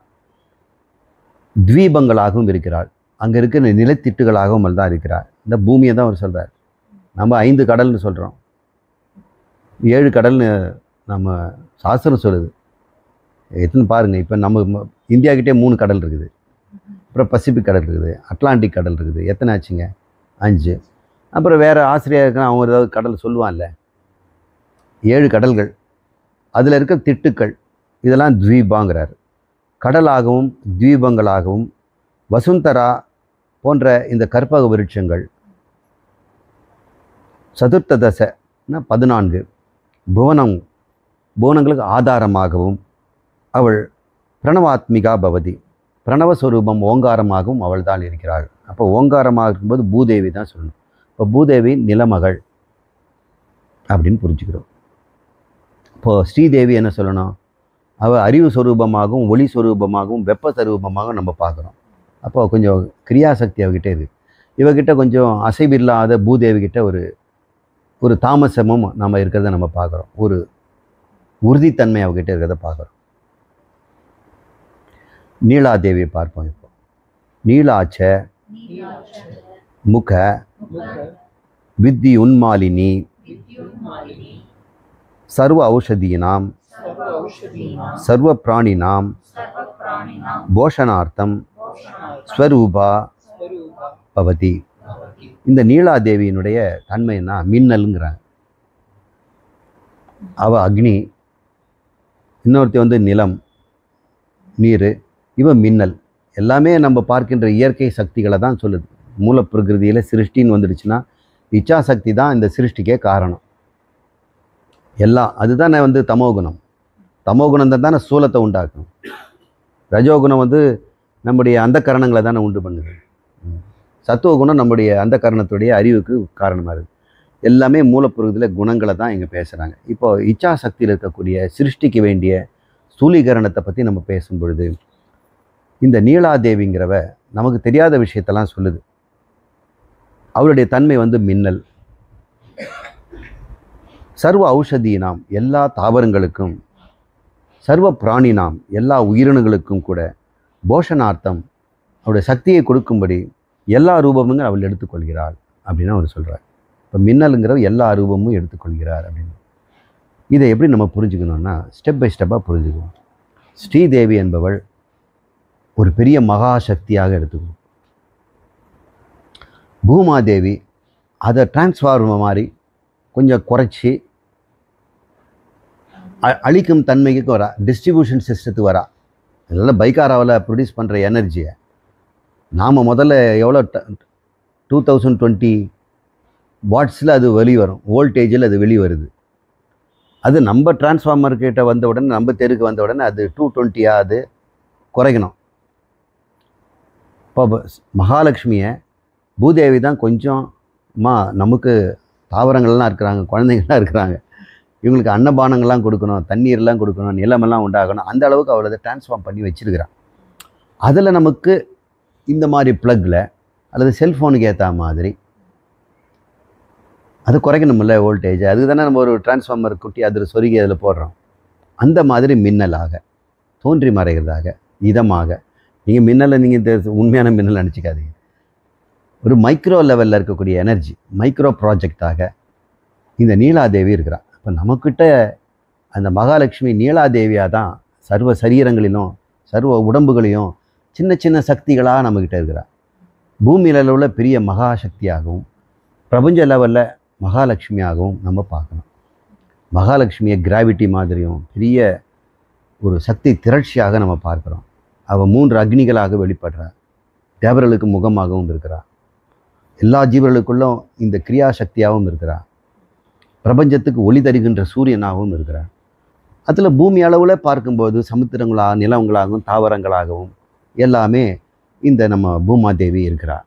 த்வீபங்களாகவும் இருக்கிறாள். அங்கே இருக்கிற நிலத்திட்டுகளாகவும் அவள் தான் இருக்கிறாள். இந்த பூமியை தான் அவர் சொல்கிறார். நம்ம 5 கடல்னு சொல்கிறோம், 7 கடல்னு நம்ம சாஸ்திரம் சொல்லுது. எத்தனை பாருங்கள், இப்போ நம்ம இந்தியாக்கிட்டே 3 கடல் இருக்குது, அப்புறம் பசிபிக் கடல் இருக்குது, அட்லாண்டிக் கடல் இருக்குது. எத்தனை ஆச்சுங்க? 5. அப்புறம் வேறு ஆசிரியருக்கு அவங்க ஏதாவது கடல் சொல்லுவான்ல, 7 கடல்கள். அதில் இருக்க திட்டுக்கள் இதெல்லாம் த்வீபாங்கிறார். கடலாகவும் த்வீபங்களாகவும் வசுந்தரா போன்ற இந்த கற்பக விருட்சங்கள், சதுர்த்ததசன்னா 14 புவனங்களுக்கு ஆதாரமாகவும் அவள் பிரணவாத்மிகா பவதி, பிரணவஸ்வரூபம் ஓங்காரமாகவும் அவள் தான் இருக்கிறாள். அப்போ ஓங்காரமாக இருக்கும்போது பூதேவி தான் சொல்லணும். இப்போ பூதேவி நிலமகள் அப்படின்னு புரிஞ்சுக்கிறோம். இப்போது ஸ்ரீதேவி என்ன சொல்லணும், அவள் அறிவு ஸ்வரூபமாகவும் ஒளி ஸ்வரூபமாகவும் வெப்ப ஸ்வரூபமாகவும் நம்ம பார்க்குறோம். அப்போ கொஞ்சம் கிரியாசக்தி அவகிட்ட இருக்குது. இவகிட்ட கொஞ்சம் அசைவில்லாத பூதேவிகிட்ட ஒரு தாமசமும் நம்ம இருக்கிறத நம்ம பார்க்குறோம். ஒரு உறுதித்தன்மை அவகிட்ட இருக்கிறத பார்க்குறோம். நீலாதேவியை பார்ப்போம். இப்போ நீலாச்ச முக வித்தி உன்மாலினி சர்வ ஔஷதீனாம் சர்வ பிராணினாம் போஷணார்த்தம் ஸ்வரூபா பவதி. இந்த நீலாதேவியினுடைய தன்மைன்னா மின்னலுங்கிறாங்க. அவள் அக்னி, இன்னொருத்தி நிலம் நீர், இவன் மின்னல். எல்லாமே நம்ம பார்க்கின்ற இயற்கை சக்திகளை தான் சொல்லுது. மூலப்பிரகிருதியில் சிருஷ்டின்னு வந்துடுச்சுன்னா இச்சாசக்தி தான் இந்த சிருஷ்டிக்கே காரணம். எல்லாம் அதுதானே வந்து தமோகுணம். தமோகுணம் தானே சூலத்தை உண்டாக்கும். ரஜோகுணம் வந்து நம்முடைய அந்த கரணங்களை தானே உண்டு பண்ணுது. சத்துவகுணம் நம்முடைய அந்த கரணத்துடைய அறிவுக்கு காரணமாக இருக்குது. எல்லாமே மூலப்பிரகிருதியில் குணங்களை தான் இங்கே பேசுகிறாங்க. இப்போது இச்சாசக்தியில் இருக்கக்கூடிய சிருஷ்டிக்கு வேண்டிய ஸ்தூலீகரணத்தை பற்றி நம்ம பேசும் பொழுது இந்த நீலாதேவிங்கிறவ நமக்கு தெரியாத விஷயத்தெல்லாம் சொல்லுது. அவளுடைய தன்மை வந்து மின்னல். சர்வ ஔஷதீனாம் எல்லா தாவரங்களுக்கும், சர்வ பிராணினாம் எல்லா உயிரினங்களுக்கும் கூட போஷணார்த்தம் அவருடைய சக்தியை கொடுக்கும்படி எல்லா ரூபமும் அவள் எடுத்துக்கொள்கிறாள் அப்படின்னு அவர் சொல்கிறார். இப்போ மின்னலுங்கிற எல்லா ரூபமும் எடுத்துக்கொள்கிறார் அப்படின்னு. இதை எப்படி நம்ம புரிஞ்சுக்கணும்னா ஸ்டெப் பை ஸ்டெப்பாக புரிஞ்சுக்கணும். ஸ்ரீதேவி என்பவள் ஒரு பெரிய மகாசக்தியாக எடுத்துக்கணும். பூமாதேவி அதை டிரான்ஸ்ஃபார்மர் மாதிரி கொஞ்சம் குறைச்சி அழிக்கும் தன்மைக்கு வரா, டிஸ்ட்ரிபியூஷன் சிஸ்டத்துக்கு வரா. இதெல்லாம் பைக்காராவில் ப்ரொடியூஸ் பண்ணுற எனர்ஜியை நாம் முதல்ல எவ்வளோ 2020 வாட்ஸில் அது வெளிவரும், வோல்டேஜில் அது வெளிவருது. அது நம்ம டிரான்ஸ்ஃபார்மர் கிட்ட வந்த உடனே, நம்ம தெருக்கு வந்த உடனே அது 220 அது குறைக்கணும். இப்போ மகாலட்சுமியை பூதேவி தான் கொஞ்சம்மா நமக்கு தாவரங்கள்லாம் இருக்கிறாங்க, குழந்தைங்கள்லாம் இருக்கிறாங்க, இவங்களுக்கு அன்னபானங்கள்லாம் கொடுக்கணும், தண்ணீர்லாம் கொடுக்கணும், நிலமெல்லாம் உண்டாகணும், அந்த அளவுக்கு அவளை டிரான்ஸ்ஃபார்ம் பண்ணி வச்சுருக்கிறான். அதில் நமக்கு இந்த மாதிரி ப்ளக்கில் அல்லது செல்ஃபோனுக்கு ஏற்ற மாதிரி அது குறைக்கணுமில்ல வோல்டேஜ். அதுக்கு தானே நம்ம ஒரு டிரான்ஸ்ஃபார்மர் குட்டி அதில் சொருகி அதில் போடுறோம். அந்த மாதிரி மின்னலாக தோன்றி மறைகிறதாக இதமாக, நீங்கள் மின்னலை நீங்கள் உண்மையான மின்னல் நினச்சிக்காதீங்க. ஒரு மைக்ரோ லெவலில் இருக்கக்கூடிய எனர்ஜி, மைக்ரோ ப்ராஜெக்டாக இந்த நீலாதேவி இருக்கிறாள். இப்போ நம்மக்கிட்ட அந்த மகாலட்சுமி நீலாதேவியாக தான் சர்வ சரீரங்களிலும் சர்வ உடம்புகளையும் சின்ன சின்ன சக்திகளாக நம்மக்கிட்ட இருக்கிறாள். பூமி லெவலில் பெரிய மகாசக்தியாகவும் பிரபஞ்ச லெவலில் மகாலட்சுமியாகவும் நம்ம பார்க்கணும். மகாலட்சுமியை கிராவிட்டி மாதிரியும் பெரிய ஒரு சக்தி திரட்சியாக நம்ம பார்க்குறோம். அவள் 3 அக்னிகளாக வெளிப்படுறாள். தேவர்களுக்கு முகமாகவும் இருக்கிறாள். எல்லா ஜீவர்களுக்குள்ளும் இந்த கிரியாசக்தியாகவும் இருக்கிறாள். பிரபஞ்சத்துக்கு ஒளி தருகின்ற சூரியனாகவும் இருக்கிறார். அதில் பூமி அளவில் பார்க்கும்போது சமுத்திரங்களாக, நிலங்களாகவும், தாவரங்களாகவும் எல்லாமே இந்த நம்ம பூமாதேவி இருக்கிறார்.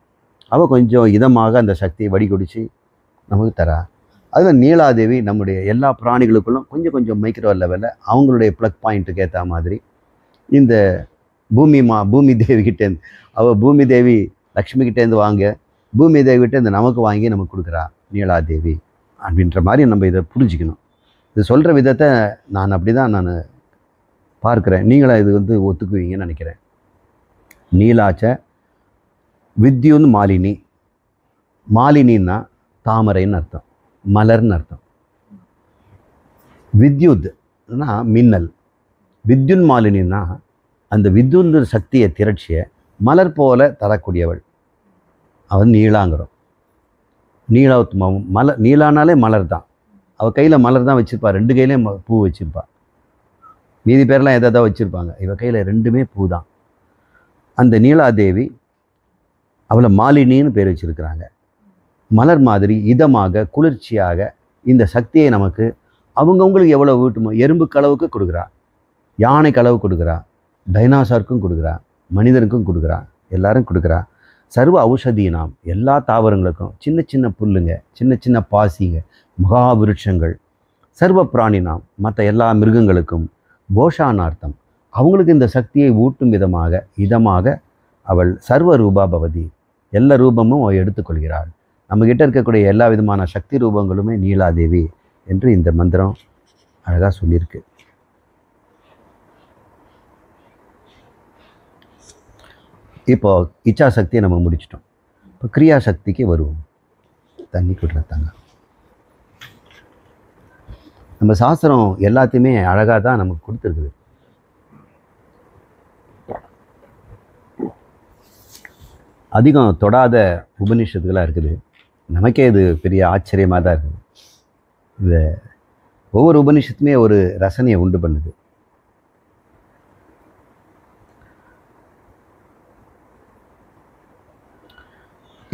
அவள் கொஞ்சம் இதமாக அந்த சக்தியை வடிகொடிச்சு நமக்கு தரா. அதில் நீலாதேவி நம்முடைய எல்லா பிராணிகளுக்குள்ளும் கொஞ்சம் கொஞ்சம் மைக்ரோ லெவலில் அவங்களுடைய ப்ளக் பாயிண்ட்டுக்கு ஏற்ற மாதிரி இந்த பூமி தேவிக்கிட்டேருந்து, அவள் பூமி தேவி லக்ஷ்மிக்கிட்டேருந்து வாங்க, பூமி தேவிகிட்டேருந்து நமக்கு வாங்கி நமக்கு கொடுக்குறா நீலாதேவி அப்படின்ற மாதிரி நம்ம இதை புரிஞ்சுக்கணும். இது சொல்கிற விதத்தை நான் அப்படி தான் நான் பார்க்குறேன். நீங்களும் இது வந்து ஒத்துக்குவீங்கன்னு நினைக்கிறேன். நீலாச்ச வித்யுன் மாலினி. மாலினின்னா தாமரைன்னு அர்த்தம், மலர்னு அர்த்தம். வித்யுத்னா மின்னல். வித்யுன் மாலினின்னா அந்த வித்யுன் சக்தியை திரட்சியை மலர் போல தரக்கூடியவள். அவன் நீலாங்கிறோம். நீலாத்மாவும் மலர், நீலானாலே மலர் தான். அவள் கையில் மலர் தான் வச்சுருப்பா, 2 கையிலையும் பூ வச்சுருப்பா. மீதி பேரெலாம் எதாவது வச்சுருப்பாங்க, இவள் கையில் 2மே பூ தான். அந்த நீலாதேவி அவளை மாலினின்னு பேர் வச்சுருக்கிறாங்க. மலர் மாதிரி இதமாக குளிர்ச்சியாக இந்த சக்தியை நமக்கு அவங்கவுங்களுக்கு எவ்வளோ வீட்டுமோ, எறும்புக்கு அளவுக்கு கொடுக்குறா, யானைக்கு அளவு கொடுக்குறா, டைனாசாருக்கும் கொடுக்குறா, மனிதனுக்கும் கொடுக்குறா, எல்லாரும் கொடுக்குறா. சர்வ ஔஷதீனாம் எல்லா தாவரங்களுக்கும், சின்ன சின்ன புல்லுங்க, சின்ன சின்ன பாசிங்க, மகாவிருட்சங்கள், சர்வ பிராணினாம் மற்ற எல்லா மிருகங்களுக்கும் போஷானார்த்தம் அவங்களுக்கு இந்த சக்தியை ஊட்டும் விதமாக இதமாக அவள் சர்வ ரூபா பவதி எல்லா ரூபமும் அவள் எடுத்துக்கொள்கிறாள். நம்மக்கிட்ட இருக்கக்கூடிய எல்லா விதமான சக்தி ரூபங்களுமே நீலாதேவி என்று இந்த மந்திரம் அழகாக சொல்லியிருக்கு. இப்போ இச்சாசக்தியை நம்ம முடிச்சிட்டோம். இப்போ கிரியாசக்திக்கு வருவோம். தண்ணி கொடுத்தாங்க. நம்ம சாஸ்திரம் எல்லாத்தையுமே அழகாக தான் நமக்கு கொடுத்துருக்குது. அதிகம் தொடாத உபநிஷத்துக்களாக இருக்குது. நமக்கே இது பெரிய ஆச்சரியமாக தான் இருக்குது. இந்த ஒவ்வொரு உபநிஷத்துமே ஒரு ரசனையை உண்டு பண்ணுது.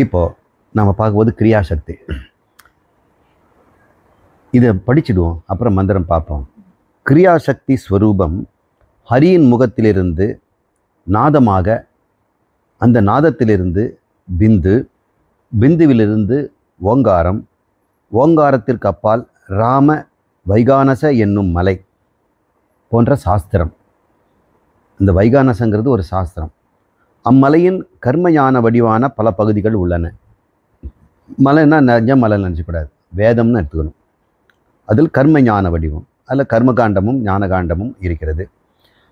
இப்போது நம்ம பார்க்கும்போது கிரியாசக்தி இதை படிச்சுடுவோம், அப்புறம் மந்திரம் பார்ப்போம். கிரியாசக்தி ஸ்வரூபம் ஹரியின் முகத்திலிருந்து நாதமாக, அந்த நாதத்திலிருந்து பிந்து, பிந்துவிலிருந்து ஓங்காரம், ஓங்காரத்திற்கு அப்பால் ராம வைகானச என்னும் மலை போன்ற சாஸ்திரம். இந்த வைகானசங்கிறது ஒரு சாஸ்திரம். அம்மலையின் கர்மஞான வடிவான பல பகுதிகள் உள்ளன. மலைன்னா நஞ்ச மலை நினச்சக்கூடாது, வேதம்னு எடுத்துக்கணும். அதில் கர்ம ஞான வடிவம், அதில் கர்மகாண்டமும் ஞானகாண்டமும் இருக்கிறது.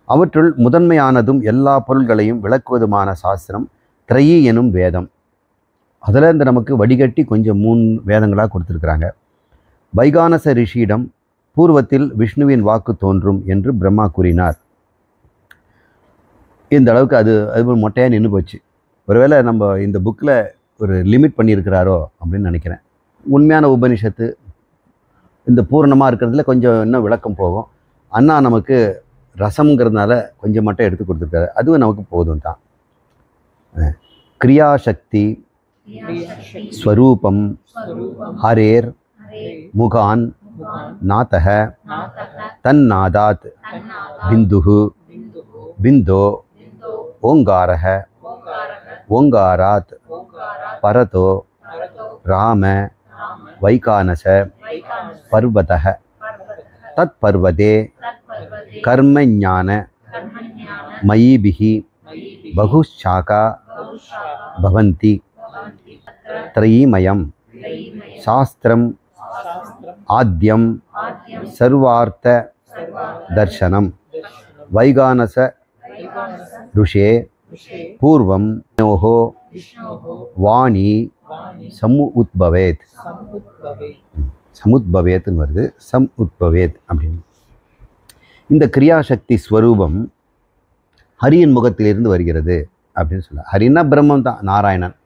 அவற்றுள் முதன்மையானதும் எல்லா பொருள்களையும் விளக்குவதுமான சாஸ்திரம் திரையி எனும் வேதம். அதில் இந்த நமக்கு வடிகட்டி கொஞ்சம் 3 வேதங்களாக கொடுத்துருக்குறாங்க. வைகானச ரிஷியிடம் பூர்வத்தில் விஷ்ணுவின் வாக்கு தோன்றும் என்று பிரம்மா கூறினார். இந்த அளவுக்கு அது மொட்டையாக நின்று போச்சு. ஒருவேளை நம்ம இந்த புக்கில் ஒரு லிமிட் பண்ணியிருக்கிறாரோ அப்படின்னு நினைக்கிறேன். உண்மையான உபனிஷத்து இந்த பூர்ணமாக இருக்கிறதுல கொஞ்சம் இன்னும் விளக்கம் போகும். அண்ணா நமக்கு ரசம்ங்கிறதுனால கொஞ்சம் மட்டும் எடுத்து கொடுத்துருக்காரு, அதுவும் நமக்கு போதும் தான். கிரியாசக்தி ஸ்வரூபம் ஹரேர் முகான் நாதக தன்னாதாத் பிந்துஹு பிந்தோ ஓங்காரஹ ஓங்காராத் பரதோ ராம வைகானச பர்வதஹ தத் பர்வதே கர்ம ஞான மயீபிஹி பகுஷாகா பவந்தி த்ரயீமயம் சாஸ்திரம் ஆத்யம் சர்வார்த்த தர்சனம் வைகானச ருஷே பூர்வம் விஷ்ணோஹோ வாணி சமுத்பவேத். சமுத்பவேத்னு வருது, சமுத்பவேத் அப்படின்னு. இந்த கிரியாசக்தி ஸ்வரூபம் ஹரியின் முகத்திலிருந்து வருகிறது அப்படின்னு சொல்ல. ஹரின்னா பிரம்மம் தான், நாராயணன்.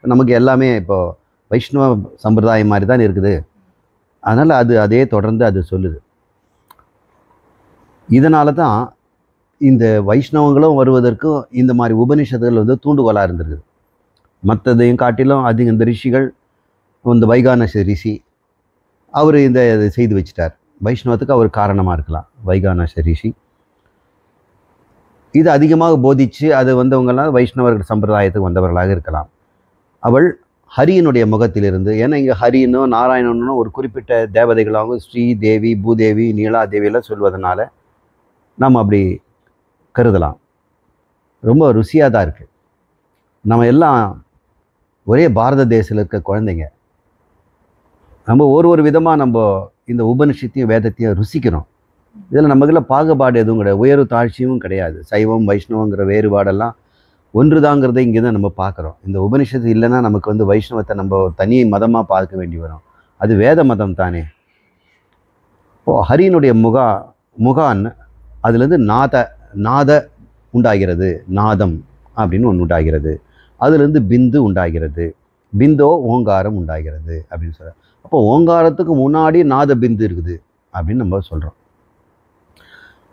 நமக்கு எல்லாமே இப்போது வைஷ்ணவ சம்பிரதாயம் மாதிரி தான் இருக்குது. அதனால் அதே தொடர்ந்து அது சொல்லுது. இதனால தான் இந்த வைஷ்ணவங்களும் வருவதற்கும் இந்த மாதிரி உபனிஷத்துகள் வந்து தூண்டுகோலாக இருந்திருக்குது. மற்றதையும் காட்டிலும் அது இந்த ரிஷிகள், இந்த வைகானச ரிஷி அவர் இதை செய்து வச்சிட்டார். வைஷ்ணவத்துக்கு அவர் காரணமாக இருக்கலாம். வைகானச ரிஷி இது அதிகமாக போதிச்சு அது வந்தவங்களாம் வைஷ்ணவர்கள் சம்பிரதாயத்துக்கு வந்தவர்களாக இருக்கலாம். அவள் ஹரியினுடைய முகத்திலிருந்து, ஏன்னா இங்கே ஹரினும் நாராயணனும் ஒரு குறிப்பிட்ட தேவதைகளாகவும் ஸ்ரீ தேவி, பூதேவி, நீலாதேவியெல்லாம் சொல்வதனால நாம் அப்படி கருதலாம். ரொம்ப ருசியாக தான் இருக்குது. நம்ம எல்லாம் ஒரே பாரத தேசத்தில் இருக்க குழந்தைங்க. நம்ம ஒரு விதமாக நம்ம இந்த உபனிஷத்தையும் வேதத்தையும் ருசிக்கிறோம். இதில் நமக்குள்ள பாகுபாடு எதுவும் கிடையாது, உயர்வு தாழ்ச்சியும் கிடையாது. சைவம் வைஷ்ணவங்கிற வேறுபாடெல்லாம் ஒன்று தாங்கிறத இங்கே தான் நம்ம பார்க்குறோம். இந்த உபனிஷத்து இல்லைன்னா நமக்கு வந்து வைஷ்ணவத்தை நம்ம தனி மதமாக பார்க்க வேண்டி வரும். அது வேத மதம் தானே. இப்போது ஹரியினுடைய முகான் அதுலேருந்து நாத உண்டாகிறது, நாதம் அப்படின்னு ஒன்று உண்டாகிறது. அதுலேருந்து பிந்து உண்டாகிறது, பிந்தோ ஓங்காரம் உண்டாகிறது அப்படின்னு சொல்கிறோம். அப்போ ஓங்காரத்துக்கு முன்னாடி நாத பிந்து இருக்குது அப்படின்னு நம்ம சொல்கிறோம்.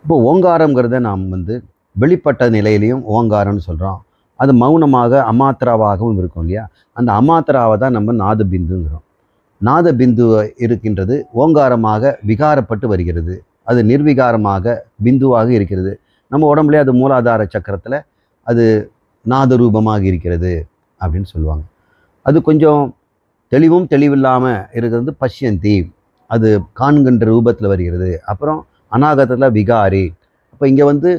இப்போ ஓங்காரங்கிறத நாம் வந்து வெளிப்பட்ட நிலையிலையும் ஓங்காரம்னு சொல்கிறோம். அது மௌனமாக அமாத்திராவாகவும் இருக்கும் இல்லையா. அந்த அமாத்திராவை தான் நம்ம நாத பிந்துங்கிறோம். நாத பிந்து இருக்கின்றது ஓங்காரமாக விகாரப்பட்டு வருகிறது. அது நிர்விகாரமாக பிந்துவாக இருக்கிறது. நம்ம உடம்புலேயே அது மூலாதார சக்கரத்தில் அது நாத ரூபமாக இருக்கிறது அப்படின்னு சொல்லுவாங்க. அது கொஞ்சம் தெளிவும் தெளிவில்லாமல் இருக்கிறது பஷ்யந்தி, அது காண்கின்ற ரூபத்தில் வருகிறது. அப்புறம் அநாகத்தில் விகாரி, அப்போ இங்கே வந்து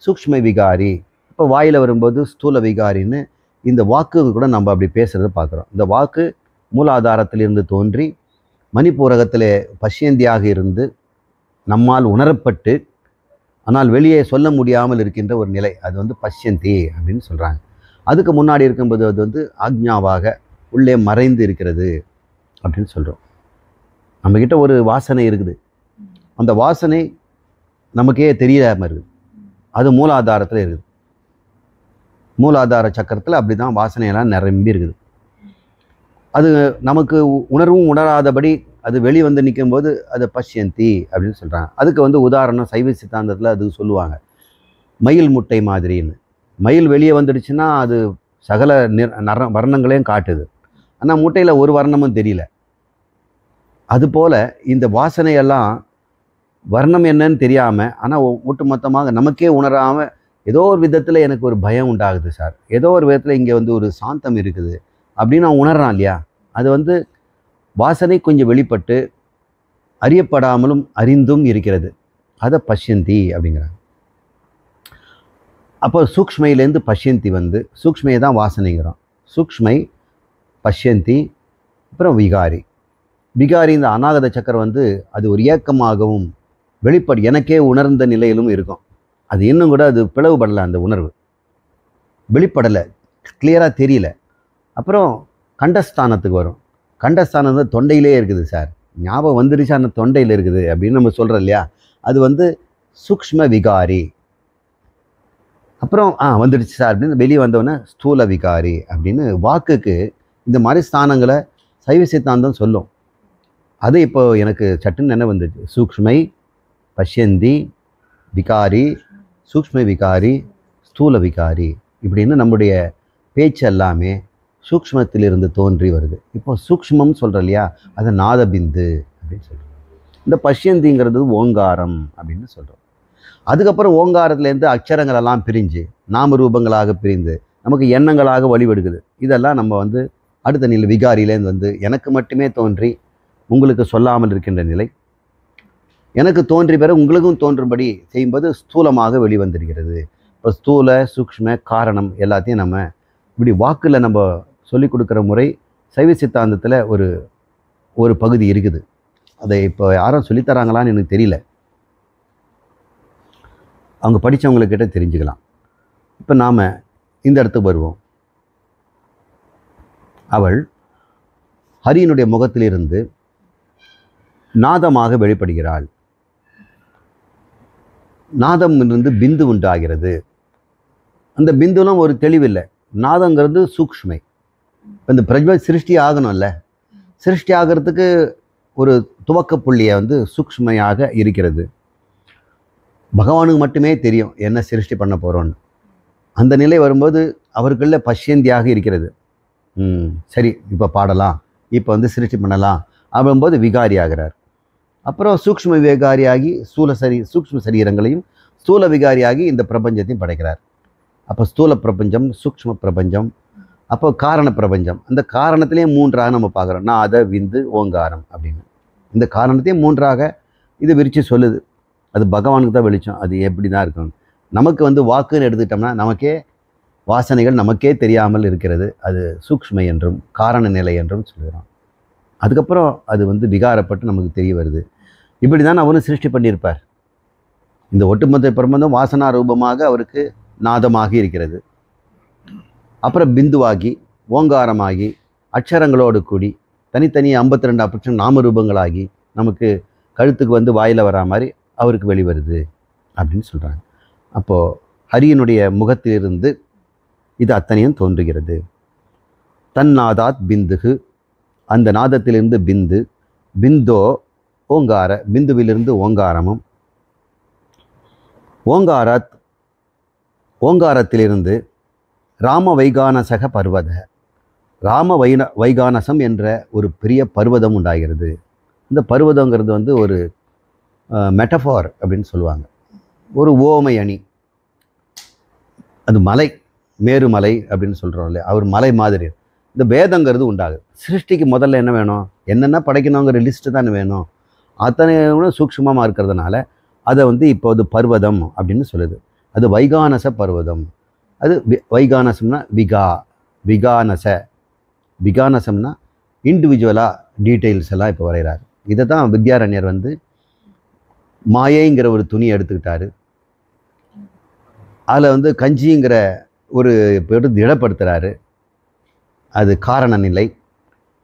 சூக்ஷ்ம விகாரி, இப்போ வாயில் வரும்போது ஸ்தூல விகாரின்னு இந்த வாக்கு கூட நம்ம அப்படி பேசுகிறத பார்க்குறோம். இந்த வாக்கு மூலாதாரத்திலிருந்து தோன்றி மணிப்பூரகத்தில் பஷ்யந்தியாக இருந்து நம்மால் உணரப்பட்டு ஆனால் வெளியே சொல்ல முடியாமல் இருக்கின்ற ஒரு நிலை, அது வந்து பஷ்யந்தி அப்படின்னு சொல்கிறாங்க. அதுக்கு முன்னாடி இருக்கும்போது அது வந்து ஆக்ஞாவாக உள்ளே மறைந்து இருக்கிறது அப்படின்னு சொல்கிறோம். நம்மக்கிட்ட ஒரு வாசனை இருக்குது, அந்த வாசனை நமக்கே தெரியாமல் இருக்குது. அது மூலாதாரத்தில் இருக்குது. மூலாதார சக்கரத்தில் அப்படி தான் வாசனையெல்லாம் நிரம்பி இருக்குது. அது நமக்கு உணர்வும் உணராதபடி அது வெளி வந்து நிற்கும்போது அது பஷ்யந்தி அப்படின்னு சொல்கிறாங்க. அதுக்கு வந்து உதாரணம் சைவ சித்தாந்தத்தில் அது சொல்லுவாங்க, மயில் முட்டை மாதிரின்னு. மயில் வெளியே வந்துடுச்சுன்னா அது சகல வர்ணங்களையும் காட்டுது. ஆனால் மூட்டையில் ஒரு வர்ணமும் தெரியல. அதுபோல் இந்த வாசனையெல்லாம் வர்ணம் என்னன்னு தெரியாமல், ஆனால் ஒட்டுமொத்தமாக நமக்கே உணராமல் ஏதோ ஒரு விதத்தில் எனக்கு ஒரு பயம் உண்டாகுது சார், ஏதோ ஒரு விதத்தில் இங்கே வந்து ஒரு சாந்தம் இருக்குது அப்படின்னு அவன் உணர்றான் இல்லையா. அது வந்து வாசனை கொஞ்சம் வெளிப்பட்டு அறியப்படாமலும் அறிந்தும் இருக்கிறது. அதை பஷ்யந்தி அப்படிங்கிறாங்க. அப்போ சூக்ஷ்மையிலேருந்து பஷ்யந்தி வந்து, சூக்ஷ்மையை தான் வாசனைங்கிறோம். சூக்ஷ்மை, பஷ்யந்தி, அப்புறம் விகாரி. விகாரி இந்த அநாகத சக்கரம் வந்து அது ஒரு ஏக்கமாகவும் வெளிப்பாடு எனக்கே உணர்ந்த நிலையிலும் இருக்கும். அது இன்னும் கூட அது பிளவுபடலை, அந்த உணர்வு வெளிப்படலை, கிளியராக தெரியல. அப்புறம் கண்டஸ்தானத்துக்கு வரும். கண்டஸ்தானம் வந்து தொண்டையிலே இருக்குது சார், ஞாபகம் வந்துருச்சு அந்த தொண்டையில் இருக்குது அப்படின்னு நம்ம சொல்கிறோம் இல்லையா. அது வந்து சூக்ஷ்ம விகாரி. அப்புறம் வந்துடுச்சு சார் அப்படின்னு வெளியே வந்தவொடனே ஸ்தூல விகாரி அப்படின்னு வாக்குக்கு இந்த மாதிரி ஸ்தானங்களை சைவ சித்தாந்தம் சொல்லும். அது இப்போ எனக்கு சட்டுன்னு என்ன வந்துச்சு, சூக்ஷ்மை, பஷ்யந்தி, விகாரி, சூக்ஷ்ம விகாரி, ஸ்தூல விகாரி இப்படின்னு நம்முடைய பேச்சு எல்லாமே சூக்ஷ்மத்திலிருந்து தோன்றி வருது. இப்போ சூக்ஷ்மம் சொல்கிறோம் இல்லையா, அது நாதபிந்து அப்படின்னு சொல்கிறோம். இந்த பஷ்யந்திங்கிறது ஓங்காரம் அப்படின்னு சொல்கிறோம். அதுக்கப்புறம் ஓங்காரத்துலேருந்து அக்ஷரங்கள் எல்லாம் பிரிஞ்சு நாம ரூபங்களாக பிரிந்து நமக்கு எண்ணங்களாக வழிபடுகிறது. இதெல்லாம் நம்ம வந்து அடுத்த நிலை விகாரியிலேருந்து வந்து எனக்கு மட்டுமே தோன்றி உங்களுக்கு சொல்லாமல் இருக்கின்ற நிலை, எனக்கு தோன்றி பெற உங்களுக்கும் தோன்றும்படி செய்யும்போது ஸ்தூலமாக வெளிவந்திருக்கிறது. இப்போ ஸ்தூல, சூக்ஷ்ம, காரணம் எல்லாத்தையும் நம்ம இப்படி வாக்கில் நம்ம சொல்லிக் கொடுக்குற முறை சைவ சித்தாந்தத்தில் ஒரு பகுதி இருக்குது. அதை இப்போ யாரும் சொல்லித்தராங்களான்னு எனக்கு தெரியல, அவங்க படித்தவங்கக்கிட்ட தெரிஞ்சுக்கலாம். இப்போ நாம் இந்த இடத்துக்கு வருவோம். அவள் ஹரியினுடைய முகத்திலிருந்து நாதமாக வெளிப்படுகிறாள். நாதம் இருந்து பிந்து உண்டாகிறது. அந்த பிந்துலாம் ஒரு தெளிவில்லை. நாதங்கிறது சூக்ஷ்மை. இப்போ இந்த பிரஜ்வல் சிருஷ்டி ஆகணும்ல, சிருஷ்டி ஆகிறதுக்கு ஒரு துவக்க புள்ளியை வந்து சூக்ஷ்மையாக இருக்கிறது. பகவானுக்கு மட்டுமே தெரியும் என்ன சிருஷ்டி பண்ண போகிறோன்னு. அந்த நிலை வரும்போது அவர்களில் பஷ்யந்தியாக இருக்கிறது. சரி இப்போ பாடலாம், இப்போ வந்து சிருஷ்டி பண்ணலாம் அப்படின்போது விகாரி ஆகிறார். அப்புறம் சூக்ஷ்ம விகாரியாகி சூக்ஷ்ம சரீரங்களையும் ஸ்தூல விகாரியாகி இந்த பிரபஞ்சத்தையும் படைக்கிறார். அப்போ ஸ்தூல பிரபஞ்சம், சூக்ஷ்ம பிரபஞ்சம், அப்போ காரண பிரபஞ்சம். அந்த காரணத்திலேயே மூன்றாக நம்ம பார்க்குறோம், நாத, விந்து, ஓங்காரம் அப்படின்னு. இந்த காரணத்தையும் மூன்றாக இது விரித்து சொல்லுது. அது பகவானுக்கு தான் வெளிச்சம், அது எப்படி தான் இருக்கணும். நமக்கு வந்து வாக்குன்னு எடுத்துக்கிட்டோம்னா நமக்கே வாசனைகள் நமக்கே தெரியாமல் இருக்கிறது, அது சூக்ஷ்மை என்றும் காரண நிலை என்றும் சொல்கிறோம். அதுக்கப்புறம் அது வந்து விகாரப்பட்டு நமக்கு தெரிய வருது. இப்படி தான் அவரும் சிருஷ்டி பண்ணியிருப்பார். இந்த ஒட்டுமொத்த பிரபந்தம் வாசனா ரூபமாக அவருக்கு நாதமாக இருக்கிறது. அப்புறம் பிந்துவாகி, ஓங்காரமாகி, அக்ஷரங்களோடு கூடி தனித்தனி 52 அபட்சம் நாம ரூபங்களாகி நமக்கு கழுத்துக்கு வந்து வாயில் வரா மாதிரி அவருக்கு வெளிவருது அப்படின்னு சொல்கிறாங்க. அப்போது ஹரியினுடைய முகத்திலிருந்து இது அத்தனையும் தோன்றுகிறது. தன்னாதாத் பிந்துகு, அந்த நாதத்திலிருந்து பிந்து, பிந்தோ ஓங்கார, பிந்துவிலிருந்து ஓங்காரமும், ஓங்காரத்திலிருந்து ராம வைகானசக பர்வத, வைகானசம் என்ற ஒரு பெரிய பர்வதம் உண்டாகிறது. இந்த பர்வதங்கிறது வந்து ஒரு மெட்டஃபார் அப்படின்னு சொல்லுவாங்க, ஒரு ஓமை அணி. அது மலை, மேருமலை அப்படின்னு சொல்கிறோம் இல்லையா, அவர் மலை மாதிரி. இந்த வேதங்கிறது உண்டாகுது. சிருஷ்டிக்கு முதல்ல என்ன வேணும், என்னென்ன படைக்கணுங்கிற லிஸ்ட்டு தானே வேணும். அத்தனை சூக்ஷ்மமாக இருக்கிறதுனால அதை வந்து இப்போ அது பர்வதம் அப்படின்னு சொல்லுது. அது வைகானச பர்வதம். அது வைகானசம்னா விகானசம்னா இண்டிவிஜுவலாக டீட்டெயில்ஸ் எல்லாம் இப்போ வரைகிறார். இதை தான் வித்யாரண்யர் வந்து மாயைங்கிற ஒரு துணியை எடுத்துக்கிட்டாரு. அதில் வந்து கஞ்சிங்கிற ஒரு திடப்படுத்துகிறாரு, அது காரண நிலை.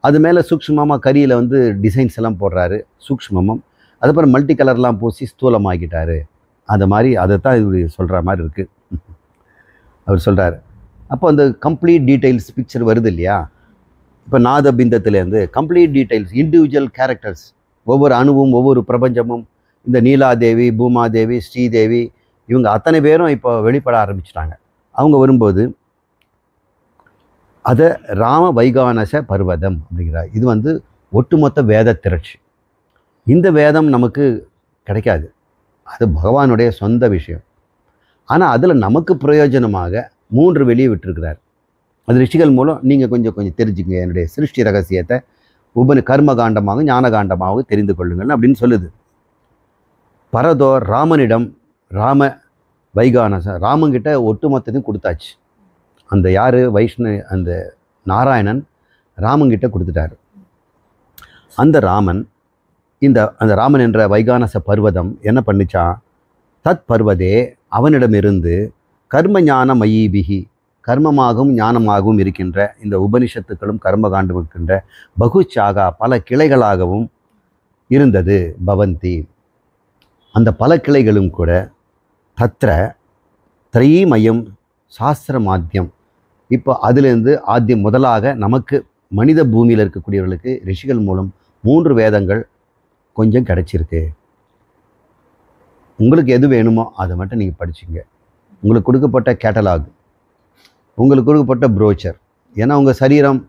அது மேலே சூக்ஷ்மமாக கரியில் வந்து டிசைன்ஸ் எல்லாம் போடுறாரு, சூக்ஷ்மமும். அதுக்கப்புறம் மல்டி கலர்லாம் பூசி ஸ்தூலமாக்கிட்டாரு. அந்த மாதிரி அதைத்தான் இது சொல்கிற மாதிரி இருக்குது. அவர் சொல்கிறார். அப்போ அந்த கம்ப்ளீட் டீட்டெயில்ஸ் பிக்சர் வருது இல்லையா. இப்போ நாத பிந்தத்துலேருந்து கம்ப்ளீட் டீட்டெயில்ஸ், இண்டிவிஜுவல் கேரக்டர்ஸ், ஒவ்வொரு அணுவும் ஒவ்வொரு பிரபஞ்சமும், இந்த நீலாதேவி, பூமாதேவி, ஸ்ரீதேவி, இவங்க அத்தனை பேரும் இப்போ வெளிப்பட ஆரம்பிச்சிட்டாங்க. அவங்க வரும்போது அதை ராம வைகானச பர்வதம் அப்படிங்கிறார். இது வந்து ஒட்டுமொத்த வேத திரட்சி. இந்த வேதம் நமக்கு கிடைக்காது, அது பகவானுடைய சொந்த விஷயம். ஆனால் அதில் நமக்கு பிரயோஜனமாக 3 வெளியே விட்டுருக்கிறார். அது ரிஷிகள் மூலம் நீங்கள் கொஞ்சம் தெரிஞ்சுங்க, என்னுடைய சிருஷ்டி ரகசியத்தை கர்மகாண்டமாக ஞானகாண்டமாக தெரிந்து கொள்ளுங்கள் அப்படின்னு சொல்லுது. பரதோ ராமனிடம் ராம வைகானச ராமங்கிட்ட ஒட்டுமொத்தத்தையும் கொடுத்தாச்சு. அந்த யார் அந்த நாராயணன் ராமங்கிட்ட கொடுத்துட்டார். அந்த ராமன் அந்த ராமன் என்ற வைகானச பர்வதம் என்ன பண்ணிச்சான்? தத் பர்வதே அவனிடமிருந்து கர்ம ஞான மயீபிகி கர்மமாகவும் ஞானமாகவும் இருக்கின்ற இந்த உபனிஷத்துக்களும் கர்மகாண்டும் இருக்கின்ற பகுச்சாகா பல கிளைகளாகவும் இருந்தது. பவந்தி அந்த பல கிளைகளும் கூட தத்ர திரைமயம் சாஸ்திர மாத்தியம். இப்போ அதிலிருந்து ஆத்தியம் முதலாக நமக்கு மனித பூமியில் இருக்கக்கூடியவர்களுக்கு ரிஷிகள் மூலம் 3 வேதங்கள் கொஞ்சம் கிடைச்சிருக்கு. உங்களுக்கு எது வேணுமோ அதை மட்டும் நீங்கள் படிச்சுங்க. உங்களுக்கு கொடுக்கப்பட்ட கேட்டலாக், உங்களுக்கு கொடுக்கப்பட்ட ப்ரோச்சர், ஏன்னா உங்கள் சரீரம்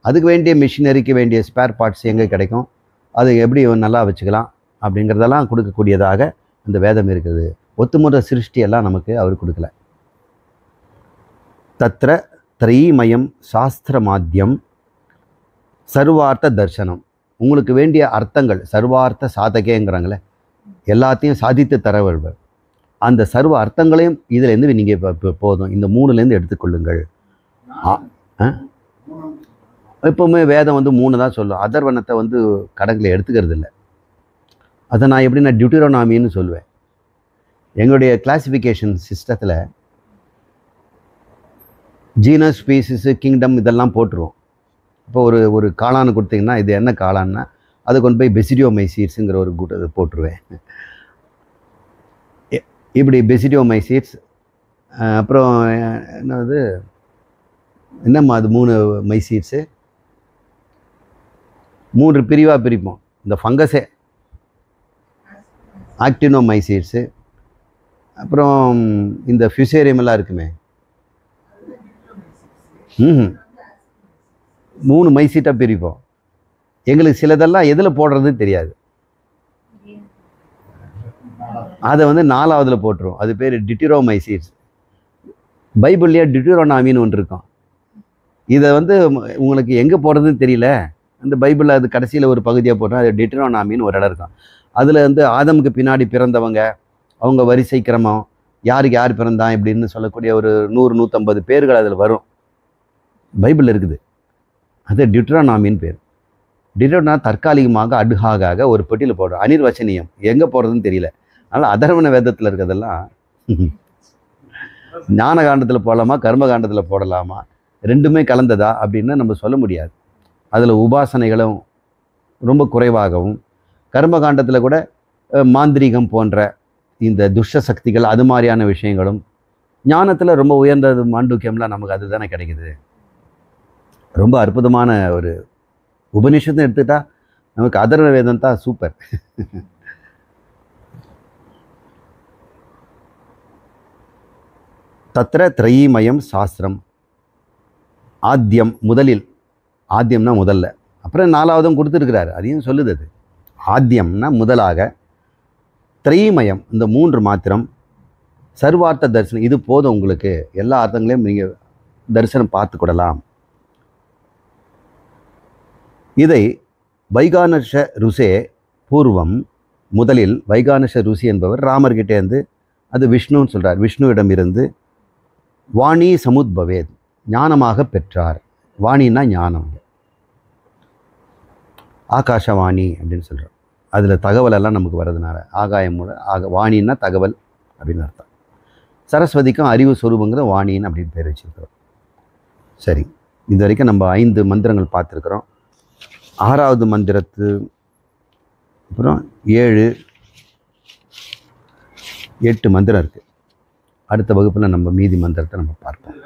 அதுக்கு வேண்டிய மிஷினரிக்கு வேண்டிய ஸ்பேர் பார்ட்ஸ் எங்கே கிடைக்கும், அதை எப்படி நல்லா வச்சுக்கலாம் அப்படிங்கிறதெல்லாம் கொடுக்கக்கூடியதாக அந்த வேதம் இருக்குது. ஒத்துமொத்த சிருஷ்டியெல்லாம் நமக்கு அவர் கொடுக்கல. தத்ர திரைமயம் சாஸ்திர மாத்தியம் சர்வார்த்த தர்சனம். உங்களுக்கு வேண்டிய அர்த்தங்கள் சர்வார்த்த சாதகங்கிறாங்களே, எல்லாத்தையும் சாதித்து தர வருவர். அந்த சர்வ அர்த்தங்களையும் இதிலேருந்து நீங்கள் இப்போ போதும், இந்த 3லேருந்து எடுத்துக்கொள்ளுங்கள். எப்போவுமே வேதம் வந்து 3 தான் சொல்லும். அதர்வனத்தை வந்து கணக்கில் எடுத்துக்கிறது இல்லை. அதை நான் எப்படின்னா டியூட்டரோனாமின்னு சொல்லுவேன். எங்களுடைய கிளாசிஃபிகேஷன் சிஸ்டத்தில் ஜீனஸ், ஸ்பீசிஸு, கிங்டம் இதெல்லாம் போட்டுருவோம். இப்போ ஒரு காளான் கொடுத்தீங்கன்னா இது என்ன காளான்னா அதை கொண்டு போய் பெசிடியோமைசீட்ஸுங்கிற ஒரு கூட்டத்தை போட்டுருவேன். இப்படி பெசிடியோமைசீட்ஸ், அப்புறம் என்னது என்னம்மா அது 3 மைசீட்ஸு 3 பிரிவாக பிரிப்போம். இந்த ஃபங்கஸே ஆக்டினோமைசீட்ஸு, அப்புறம் இந்த ஃபியூசேரியம் எல்லாம் இருக்குமே 3 மைசீட்டாக பிரிப்போம். எங்களுக்கு சிலதெல்லாம் எதில் போடுறதுன்னு தெரியாது. அதை வந்து 4ஆவதுல போட்டுருவோம். அது பேர் டியூட்டரோமைசீட்ஸ். பைபிள்லேயே டியூட்டரோனாமின்னு ஒன்று இருக்கும். இதை வந்து உங்களுக்கு எங்கே போடுறதுன்னு தெரியல, அந்த பைபிளில் அது கடைசியில் ஒரு பகுதியாக போட்டோம். அது டியூட்டரோனாமின்னு ஒரு இடம் இருக்கும். அதில் வந்து ஆதமுக்கு பின்னாடி பிறந்தவங்க, அவங்க வரிசை கிரமம், யாருக்கு யார் பிறந்தான் இப்படின்னு சொல்லக்கூடிய ஒரு 100-150 பேர்கள் அதில் வரும். பைபிளில் இருக்குது. அது டியூட்டரோனாமின்னு பேர். டியூட்டரோனா தற்காலிகமாக அடுகாக ஒரு பெட்டியில் போடுறோம். அனிர்வச்சனியம் எங்கே போடுறதுன்னு தெரியல. அதனால் அதர்வன வேதத்தில் இருக்கிறதெல்லாம் ஞான காண்டத்தில் போடலாமா கர்ம காண்டத்தில் போடலாமா, 2மே கலந்ததா அப்படின்னு நம்ம சொல்ல முடியாது. அதில் உபாசனைகளும் ரொம்ப குறைவாகவும், கர்ம காண்டத்தில் கூட மாந்திரீகம் போன்ற இந்த துஷ்ட சக்திகள் அது மாதிரியான விஷயங்களும், ஞானத்தில் ரொம்ப உயர்ந்தது மாண்டூக்கியம்லாம் நமக்கு அதுதானே கிடைக்குது. ரொம்ப அற்புதமான ஒரு உபநிஷத்தை எடுத்துட்டா நமக்கு அதர்வன வேதம் தான் சூப்பர். தத்ர திரைமயம் சாஸ்திரம் ஆத்தியம் முதலில், ஆத்தியம்னா முதல்ல, அப்புறம் 4ஆவதும் கொடுத்துருக்கிறாரு, அதையும் சொல்லுது. அது ஆத்தியம்னா முதலாக, திரைமயம் இந்த 3 மாத்திரம், சர்வார்த்த தரிசனம் இது போதும், உங்களுக்கு எல்லா அர்த்தங்களையும் நீங்கள் தரிசனம் பார்த்து கொள்ளலாம். இதை வைகானச ருசே பூர்வம், முதலில் வைகானச ருசி என்பவர் ராமர்கிட்டேருந்து, அது விஷ்ணுன்னு சொல்கிறார், விஷ்ணுவிடம் இருந்து வாணி சமுத்பவேத் ஞானமாக பெற்றார். வாணின்னா ஞானம், ஆகாஷவாணி அப்படின்னு சொல்கிறோம். அதில் தகவலெல்லாம் நமக்கு வர்றதுனால ஆகாயம் வாணின்னா தகவல் அப்படின்னு அர்த்தம். சரஸ்வதிக்கும் அறிவு சொரூபங்கிற வாணின்னு அப்படின்னு பேர் வச்சுருக்கிறோம். சரி, இது வரைக்கும் நம்ம 5 மந்திரங்கள் பார்த்துருக்குறோம். 6ஆவது மந்திரத்து அப்புறம் 7, 8 மந்திரம் இருக்குது. அடுத்த வகுப்பில் நம்ம மீதி மந்திரத்தை நம்ம பார்ப்போம்.